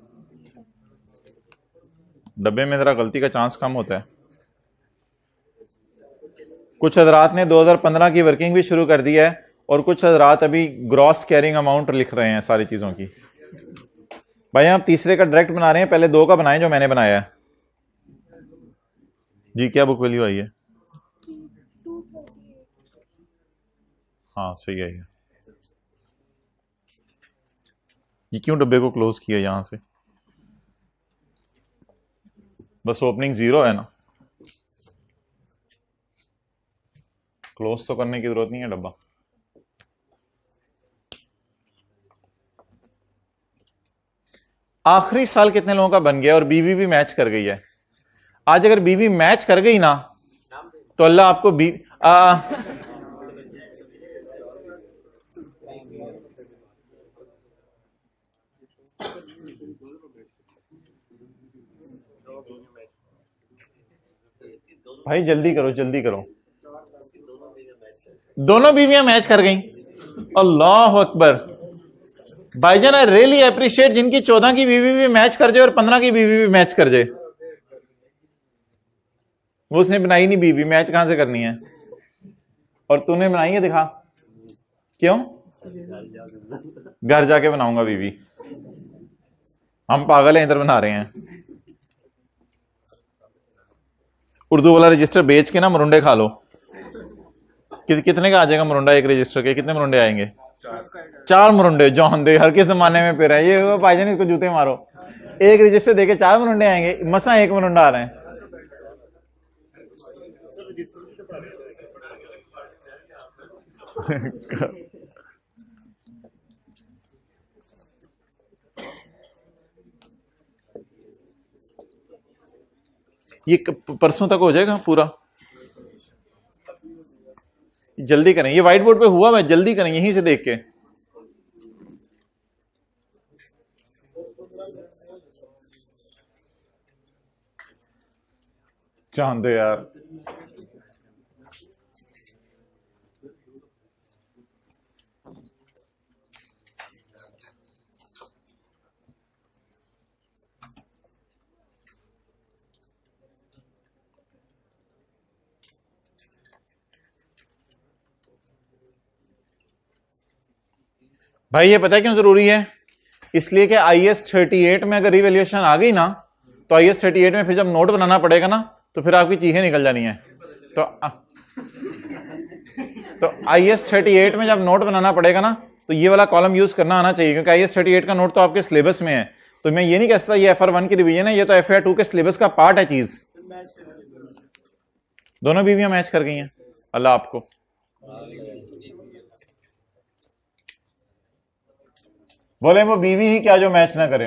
डब्बे में जरा गलती का चांस कम होता है। कुछ हजरात ने 2015 की वर्किंग भी शुरू कर दी है और कुछ हजरात अभी ग्रॉस कैरिंग अमाउंट लिख रहे हैं सारी चीजों की। भाई आप तीसरे का डायरेक्ट बना रहे हैं, पहले 2 का बनाएं जो मैंने बनाया है। जी क्या बुक वैल्यू आई है? हाँ सही आई है। ये क्यों डब्बे को क्लोज किया यहां से? बस ओपनिंग 0 है ना, क्लोज तो करने की जरूरत नहीं है डब्बा। आखिरी साल कितने लोगों का बन गया और बीवी भी मैच कर गई है? आज अगर बीवी मैच कर गई ना तो अल्लाह आपको भाई जल्दी करो जल्दी करो। दोनों बीवियां मैच कर गई, अल्लाह अकबर। भाईजान आई रियली अप्रिशिएट जिनकी 14 की बीवी भी मैच कर जाए और 15 की बीवी भी मैच कर जाए। वो उसने बनाई नहीं बीवी, मैच कहां से करनी है? और तूने बनाई है, दिखा। क्यों? घर जाके बनाऊंगा बीवी। हम पागल हैं, इधर बना रहे हैं। उर्दू वाला रजिस्टर बेच के ना मरुंडे खा लो। कितने का आ जाएगा मरुंडा एक रजिस्टर के? कितने मरुंडे आएंगे? 4 मरुंडे। जौन दे हर किस जमाने में फिर है ये, भाईजान इसको जूते मारो। एक रजिस्टर देके 4 मरुंडे आएंगे, मसा 1 मरुंडा आ रहे हैं। ये परसों तक हो जाएगा पूरा? जल्दी करें, ये व्हाइट बोर्ड पे हुआ, मैं जल्दी करें यहीं से देख के। चांद यार, भाई ये पता है क्यों जरूरी है? इसलिए कि IAS 38 में अगर रिवैल्यूएशन आ गई ना तो IAS 38 में फिर जब नोट बनाना पड़ेगा ना तो फिर आपकी चीजें निकल जानी है। तो IAS 38 में जब नोट बनाना पड़ेगा ना तो ये वाला कॉलम यूज करना आना चाहिए, क्योंकि IAS 38 का नोट तो आपके सिलेबस में है। तो मैं ये नहीं कह सकता ये FR1 की रिवीजन है, ये तो FR2 के सिलेबस का पार्ट है चीज। दोनों बीवियां मैच कर गई हैं, अल्लाह आपको। बोले वो बीवी ही क्या जो मैच ना करे।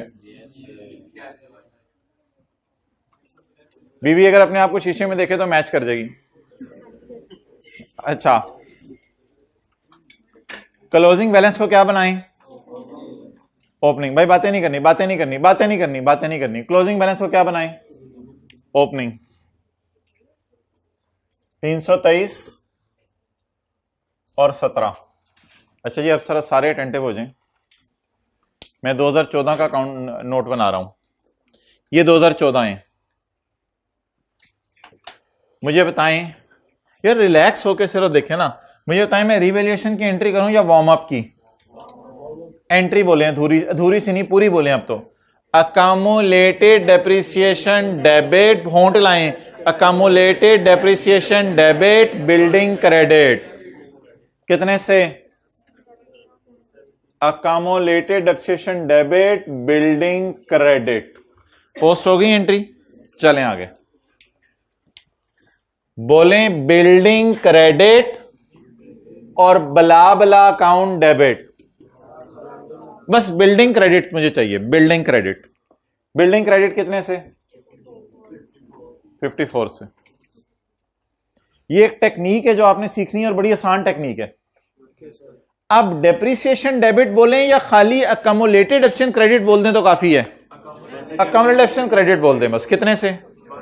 बीवी अगर अपने आप को शीशे में देखे तो मैच कर जाएगी। अच्छा, क्लोजिंग बैलेंस को क्या बनाएं? ओपनिंग। भाई बातें नहीं करनी, बातें नहीं करनी, बातें नहीं करनी, बातें नहीं करनी। क्लोजिंग बैलेंस को क्या बनाएं? ओपनिंग। 323 और 17। अच्छा जी, अब सर सारे अटेंटिव हो जाएं। मैं 2014 का अकाउंट नोट बना रहा हूं, ये 2014 है। मुझे बताएं यार, रिलैक्स होके सिर्फ देखें ना, मुझे बताएं मैं रिवैल्यूएशन की एंट्री करूं या वार्म अप की? एंट्री बोले, अधूरी सी नहीं, पूरी बोले। अब तो अकामुलेटेड डेप्रिसिएशन डेबिट, होंठ लाएं। Accumulated depreciation debit building credit, कितने से? Accumulated depreciation debit building credit. Post होगी एंट्री। चलें आगे, बोलें बिल्डिंग क्रेडिट और बला बला अकाउंट डेबिट। बस बिल्डिंग क्रेडिट मुझे चाहिए, बिल्डिंग क्रेडिट। बिल्डिंग क्रेडिट कितने से? 54 से। ये एक टेक्निक है जो आपने सीखनी है और बड़ी आसान टेक्निक है। अब डेप्रिसिएशन डेबिट बोलें या खाली अकमुलेटेड डेप्रिसिएशन क्रेडिट बोल दें तो काफी है। अकमुलेटेड डेप्रिसिएशन क्रेडिट बोल दें बस। कितने से?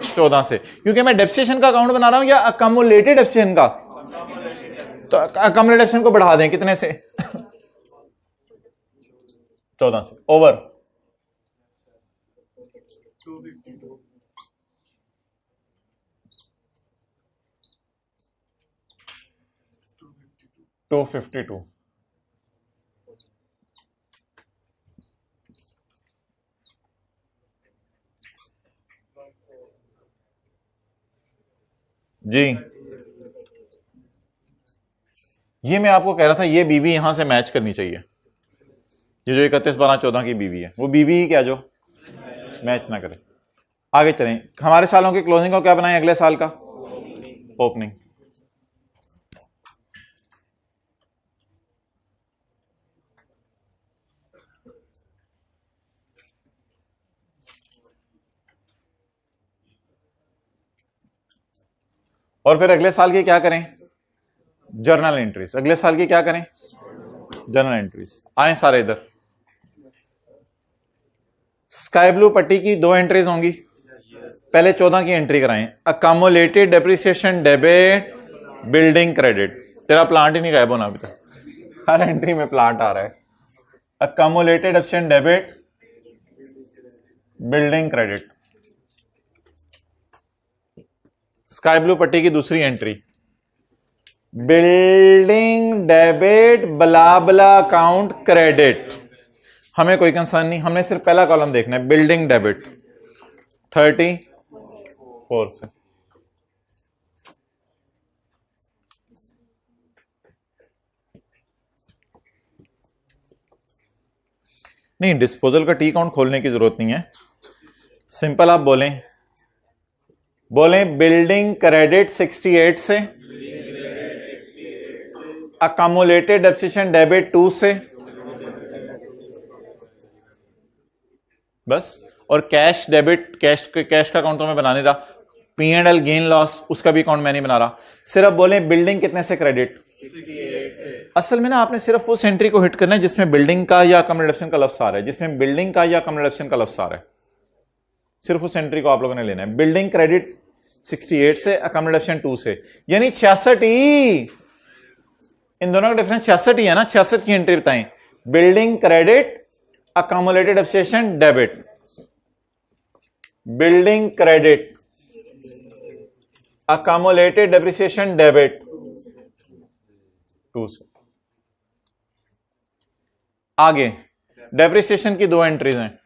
14 से। क्योंकि मैं डेप्रिसिएशन का अकाउंट बना रहा हूं या अकमुलेटेड डेप्रिसिएशन का, तो अकमुलेटेड डेप्रिसिएशन को बढ़ा दें। कितने से? 14 से। ओवर। $252। जी, ये मैं आपको कह रहा था, ये बीवी यहां से मैच करनी चाहिए। ये जो 31/12/14 की बीवी है वो बीवी ही क्या जो मैच ना करे। आगे चलें, हमारे सालों की क्लोजिंग को क्या बनाएं अगले साल का? ओपनिंग। और फिर अगले साल की क्या करें? Journal entries. अगले साल की क्या करें? Journal entries. आए सारे इधर। स्काई ब्लू पट्टी की 2 एंट्रीज होंगी। पहले 14 की एंट्री कराएं। Accumulated depreciation debit, building credit. तेरा प्लांट ही नहीं गायब होना अभी तक, हर एंट्री में प्लांट आ रहा है। Accumulated depreciation debit, building credit. Sky blue पट्टी की दूसरी एंट्री, बिल्डिंग डेबिट ब्ला ब्ला अकाउंट क्रेडिट। हमें कोई कंसर्न नहीं, हमने सिर्फ पहला कॉलम देखना है, बिल्डिंग डेबिट 34 से। नहीं, डिस्पोजल का टी अकाउंट खोलने की जरूरत नहीं है, सिंपल आप बोलें बिल्डिंग क्रेडिट 68 से, अकामुलेटेड डेप्रिसिएशन डेबिट 2 से, बस। और कैश डेबिट, कैश का अकाउंट तो मैं बना नहीं रहा, P&L गेन लॉस उसका भी अकाउंट मैं नहीं बना रहा, सिर्फ बोले बिल्डिंग कितने से क्रेडिट। असल में ना आपने सिर्फ उस एंट्री को हिट करना है जिसमें बिल्डिंग का या अकामोडेशन का लफ्ज आ रहा है, जिसमें बिल्डिंग का या अकामोडेशन का लफ्ज आ रहा है, सिर्फ उस एंट्री को आप लोगों ने लेना है। बिल्डिंग क्रेडिट 68 से, अकामोडेशन 2 से, यानी 66 ही। इन दोनों का डिफरेंस 66 ही है ना। 66 की एंट्री बताएं। Building credit, accumulated depreciation debit, building credit, accumulated depreciation debit 2 से। आगे डेप्रिसिएशन की 2 एंट्रीज हैं।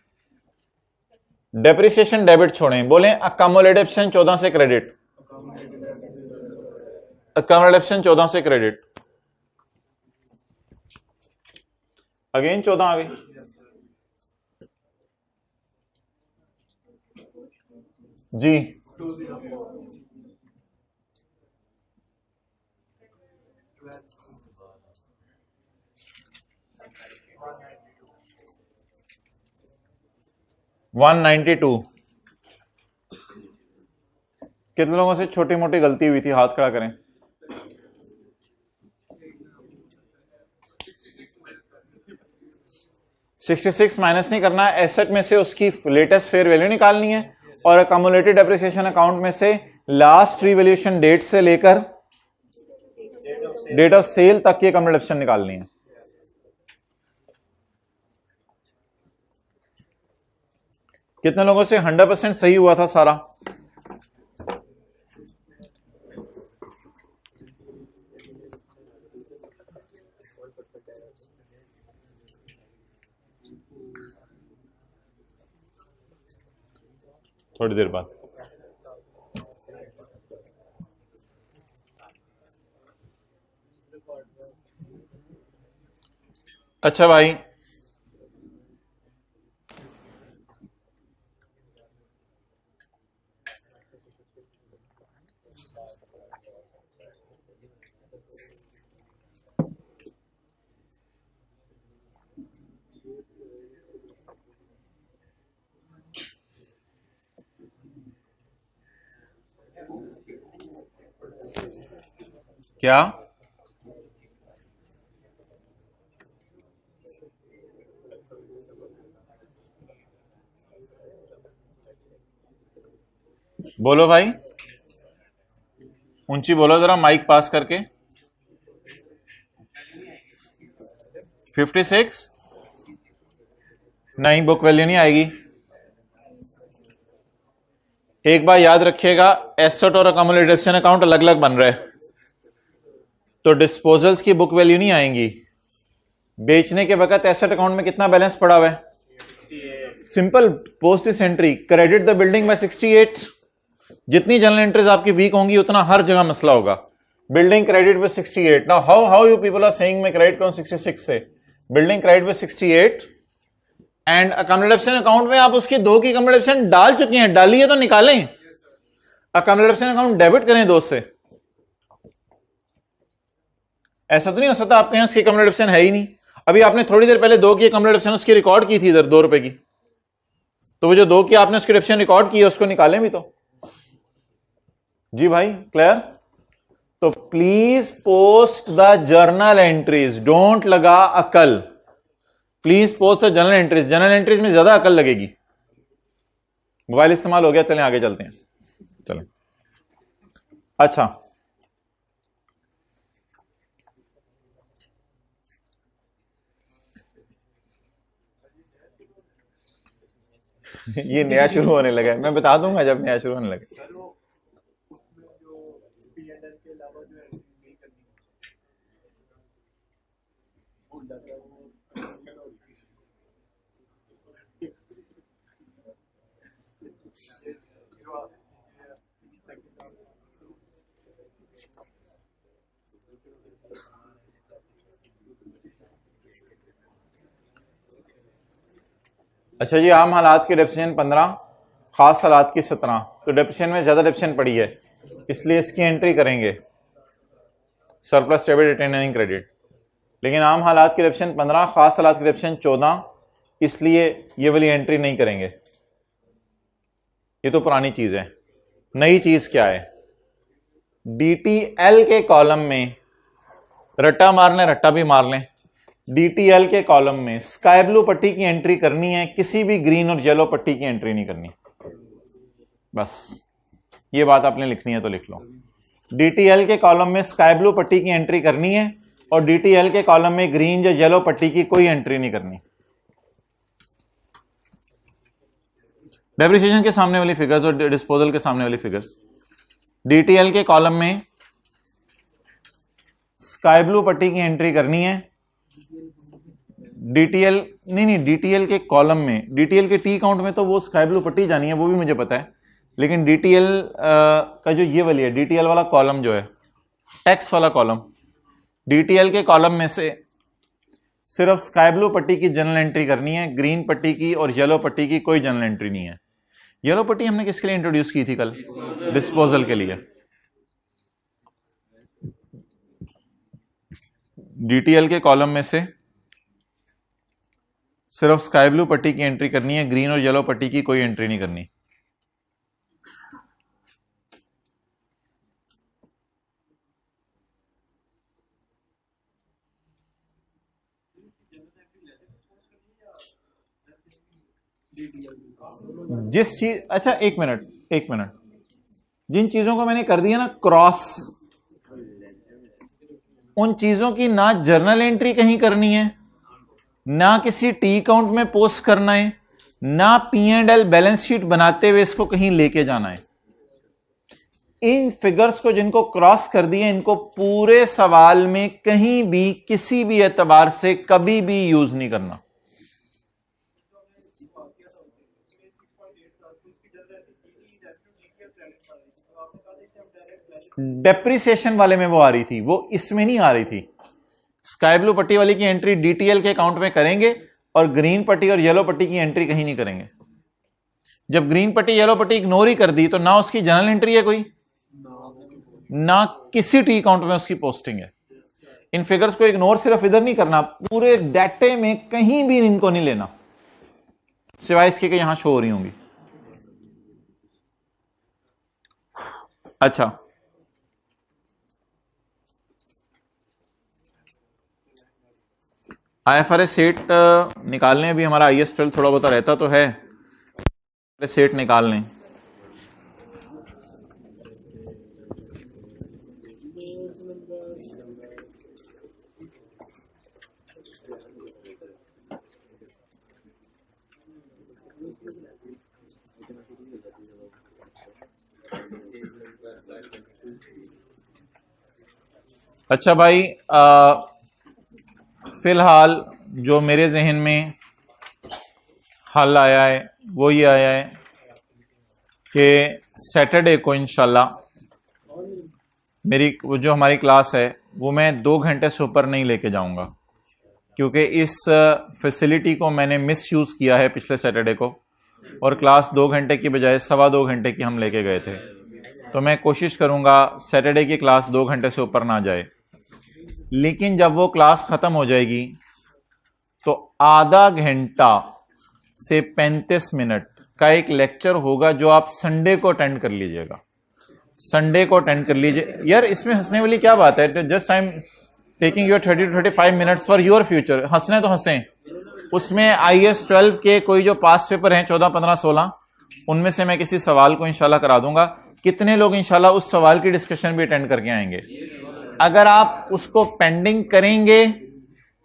डेप्रिसिएशन डेबिट छोड़ें, बोलें अकामुलेटेड डेप्रिसिएशन 14 से क्रेडिट, अकामुलेटेड डेप्रिसिएशन 14 से क्रेडिट, अगेन 14 आ गई। जी, $192। कितने लोगों से छोटी मोटी गलती हुई थी? हाथ खड़ा करें। $66 माइनस नहीं करना, एसेट में से उसकी लेटेस्ट फेयर वैल्यू निकालनी है और अकामुलेटेड डेप्रिसिएशन अकाउंट में से लास्ट रिवैल्यूएशन डेट से लेकर डेट ऑफ सेल तक की अकामुलेशन निकालनी है। कितने लोगों से 100% सही हुआ था सारा? थोड़ी देर बाद। अच्छा भाई, क्या बोलो भाई, ऊंची बोलो जरा माइक पास करके। 56 नहीं, बुक वैल्यू नहीं आएगी। एक बार याद रखिएगा, एसेट और अकामुलेटेड डेप्रिसिएशन अकाउंट अलग अलग बन रहे हैं, तो डिस्पोजल्स की बुक वैल्यू नहीं आएंगी। बेचने के वक्त एसेट अकाउंट में कितना बैलेंस पड़ा हुआ है? Simple, post this entry, credit the building bye 68, जितनी जनरल एंट्रीज आपकी वीक होंगी उतना हर जगह मसला होगा। Building credit with 68, now how you people are saying मैं क्रेडिट करूं 66 से। बिल्डिंग क्रेडिट विद 68 एंड अकाउंटेशन अकाउंट में आप उसकी 2 की अकाउंटेशन डाल चुके हैं, डाली है तो निकालें। अकाउंटेशन अकाउंट डेबिट करें 2 से। ऐसा तो नहीं हो सकता आपके यहां उसकी अकाउंटेशन है ही नहीं। अभी आपने थोड़ी देर पहले 2 की अकाउंटेशन उसकी रिकॉर्ड की थी इधर 2 रुपए की, तो वो जो 2 की आपने उसकी डिप्शन रिकॉर्ड की है उसको निकालें भी तो। जी भाई क्लियर? तो please post the journal entries, don't लगा अकल, please post the journal entries. Journal entries में ज्यादा अकल लगेगी। मोबाइल इस्तेमाल हो गया, चलें आगे चलते हैं। चलें अच्छा ये नया शुरू होने लगा है, मैं बता दूंगा जब नया शुरू होने लगे। अच्छा जी, आम हालात की डेप्रिसिएशन 15, खास हालात की 17, तो डेप्रिसिएशन में ज्यादा डेप्रिसिएशन पड़ी है इसलिए इसकी एंट्री करेंगे सरप्लस डेबिट रिटेनिंग क्रेडिट। लेकिन आम हालात की डेप्रिसिएशन 15, खास हालात की डेप्रिसिएशन 14, इसलिए ये वाली एंट्री नहीं करेंगे। ये तो पुरानी चीज है। नई चीज क्या है? डीटीएल के कॉलम में रट्टा मारने, रट्टा भी मार लें। डीटीएल के कॉलम में स्काई ब्लू पट्टी की एंट्री करनी है, किसी भी ग्रीन और येलो पट्टी की एंट्री नहीं करनी। बस ये बात आपने लिखनी है तो लिख लो। डीटीएल के कॉलम में स्काई ब्लू पट्टी की एंट्री करनी है और डीटीएल के कॉलम में ग्रीन या येलो पट्टी की कोई एंट्री नहीं करनी। डेप्रिसिएशन के सामने वाली फिगर्स और डिस्पोजल के सामने वाली फिगर्स। डीटीएल के कॉलम में स्काई ब्लू पट्टी की एंट्री करनी है। डीटीएल नहीं, डीटीएल के कॉलम में, डीटीएल के टी काउंट में तो वो स्काई ब्लू पट्टी जानी है, वो भी मुझे पता है। लेकिन डीटीएल का जो ये वाली है, डीटीएल वाला कॉलम जो है, टैक्स वाला कॉलम, डीटीएल के कॉलम में से सिर्फ स्काई ब्लू पट्टी की जनरल एंट्री करनी है, ग्रीन पट्टी की और येलो पट्टी की कोई जनरल एंट्री नहीं है। येलो पट्टी हमने किसके लिए इंट्रोड्यूस की थी कल? डिस्पोजल के लिए। डीटीएल के कॉलम में से सिर्फ स्काई ब्लू पट्टी की एंट्री करनी है, ग्रीन और येलो पट्टी की कोई एंट्री नहीं करनी। जिस चीज, अच्छा एक मिनट, जिन चीजों को मैंने कर दिया ना क्रॉस, उन चीजों की ना जर्नल एंट्री कहीं करनी है, ना किसी टी अकाउंट में पोस्ट करना है, ना P&L बैलेंस शीट बनाते हुए इसको कहीं लेके जाना है। इन फिगर्स को जिनको क्रॉस कर दिए, इनको पूरे सवाल में कहीं भी किसी भी एतबार से कभी भी यूज नहीं करना। डेप्रिसिएशन वाले में वो आ रही थी, वो इसमें नहीं आ रही थी। स्काई ब्लू पट्टी वाली की एंट्री डीटीएल के अकाउंट में करेंगे और ग्रीन पट्टी और येलो पट्टी की एंट्री कहीं नहीं करेंगे। जब ग्रीन पट्टी येलो पट्टी इग्नोर ही कर दी तो ना उसकी जनरल एंट्री है कोई, ना किसी टी अकाउंट में उसकी पोस्टिंग है। इन फिगर्स को इग्नोर सिर्फ इधर नहीं करना, पूरे डाटे में कहीं भी इनको नहीं लेना, सिवाय इसके कि यहां शो हो रही होंगी। अच्छा, IFRS सेट निकालने भी हमारा IS 12 थोड़ा बहुत रहता तो है, सेट निकाल लें। अच्छा भाई, फिलहाल जो मेरे जहन में हल आया है वो ये आया है कि सैटरडे को इंशाल्लाह मेरी वो जो हमारी क्लास है वो मैं 2 घंटे से ऊपर नहीं लेके जाऊंगा, क्योंकि इस फैसिलिटी को मैंने मिस यूज किया है पिछले सैटरडे को, और क्लास 2 घंटे की बजाय 2.25 घंटे की हम लेके गए थे। तो मैं कोशिश करूंगा सैटरडे की क्लास 2 घंटे से ऊपर ना जाए। लेकिन जब वो क्लास खत्म हो जाएगी तो आधा घंटा से 35 मिनट का एक लेक्चर होगा जो आप संडे को अटेंड कर लीजिएगा। संडे को अटेंड कर लीजिए। यार इसमें हंसने वाली क्या बात है? Just I am taking your 30 to 35 minutes for your future. हंसने तो हंसें। उसमें IAS 12 के कोई जो पास पेपर हैं 14, 15, 16, उनमें से मैं किसी सवाल को इंशाल्लाह करा दूंगा। कितने लोग इंशाल्लाह उस सवाल की डिस्कशन भी अटेंड करके आएंगे? अगर आप उसको पेंडिंग करेंगे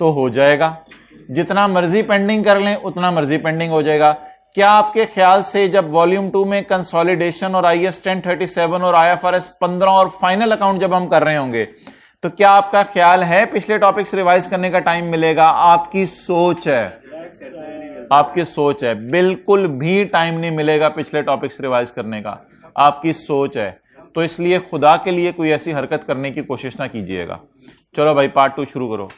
तो हो जाएगा, जितना मर्जी पेंडिंग कर लें उतना मर्जी पेंडिंग हो जाएगा। क्या आपके ख्याल से जब वॉल्यूम 2 में कंसोलिडेशन और IAS 1037 और IFRS 15 और फाइनल अकाउंट जब हम कर रहे होंगे, तो क्या आपका ख्याल है पिछले टॉपिक्स रिवाइज करने का टाइम मिलेगा? आपकी सोच है, आपकी सोच है, बिल्कुल भी टाइम नहीं मिलेगा पिछले टॉपिक्स रिवाइज करने का, आपकी सोच है। तो इसलिए खुदा के लिए कोई ऐसी हरकत करने की कोशिश ना कीजिएगा। चलो भाई पार्ट 2 शुरू करो।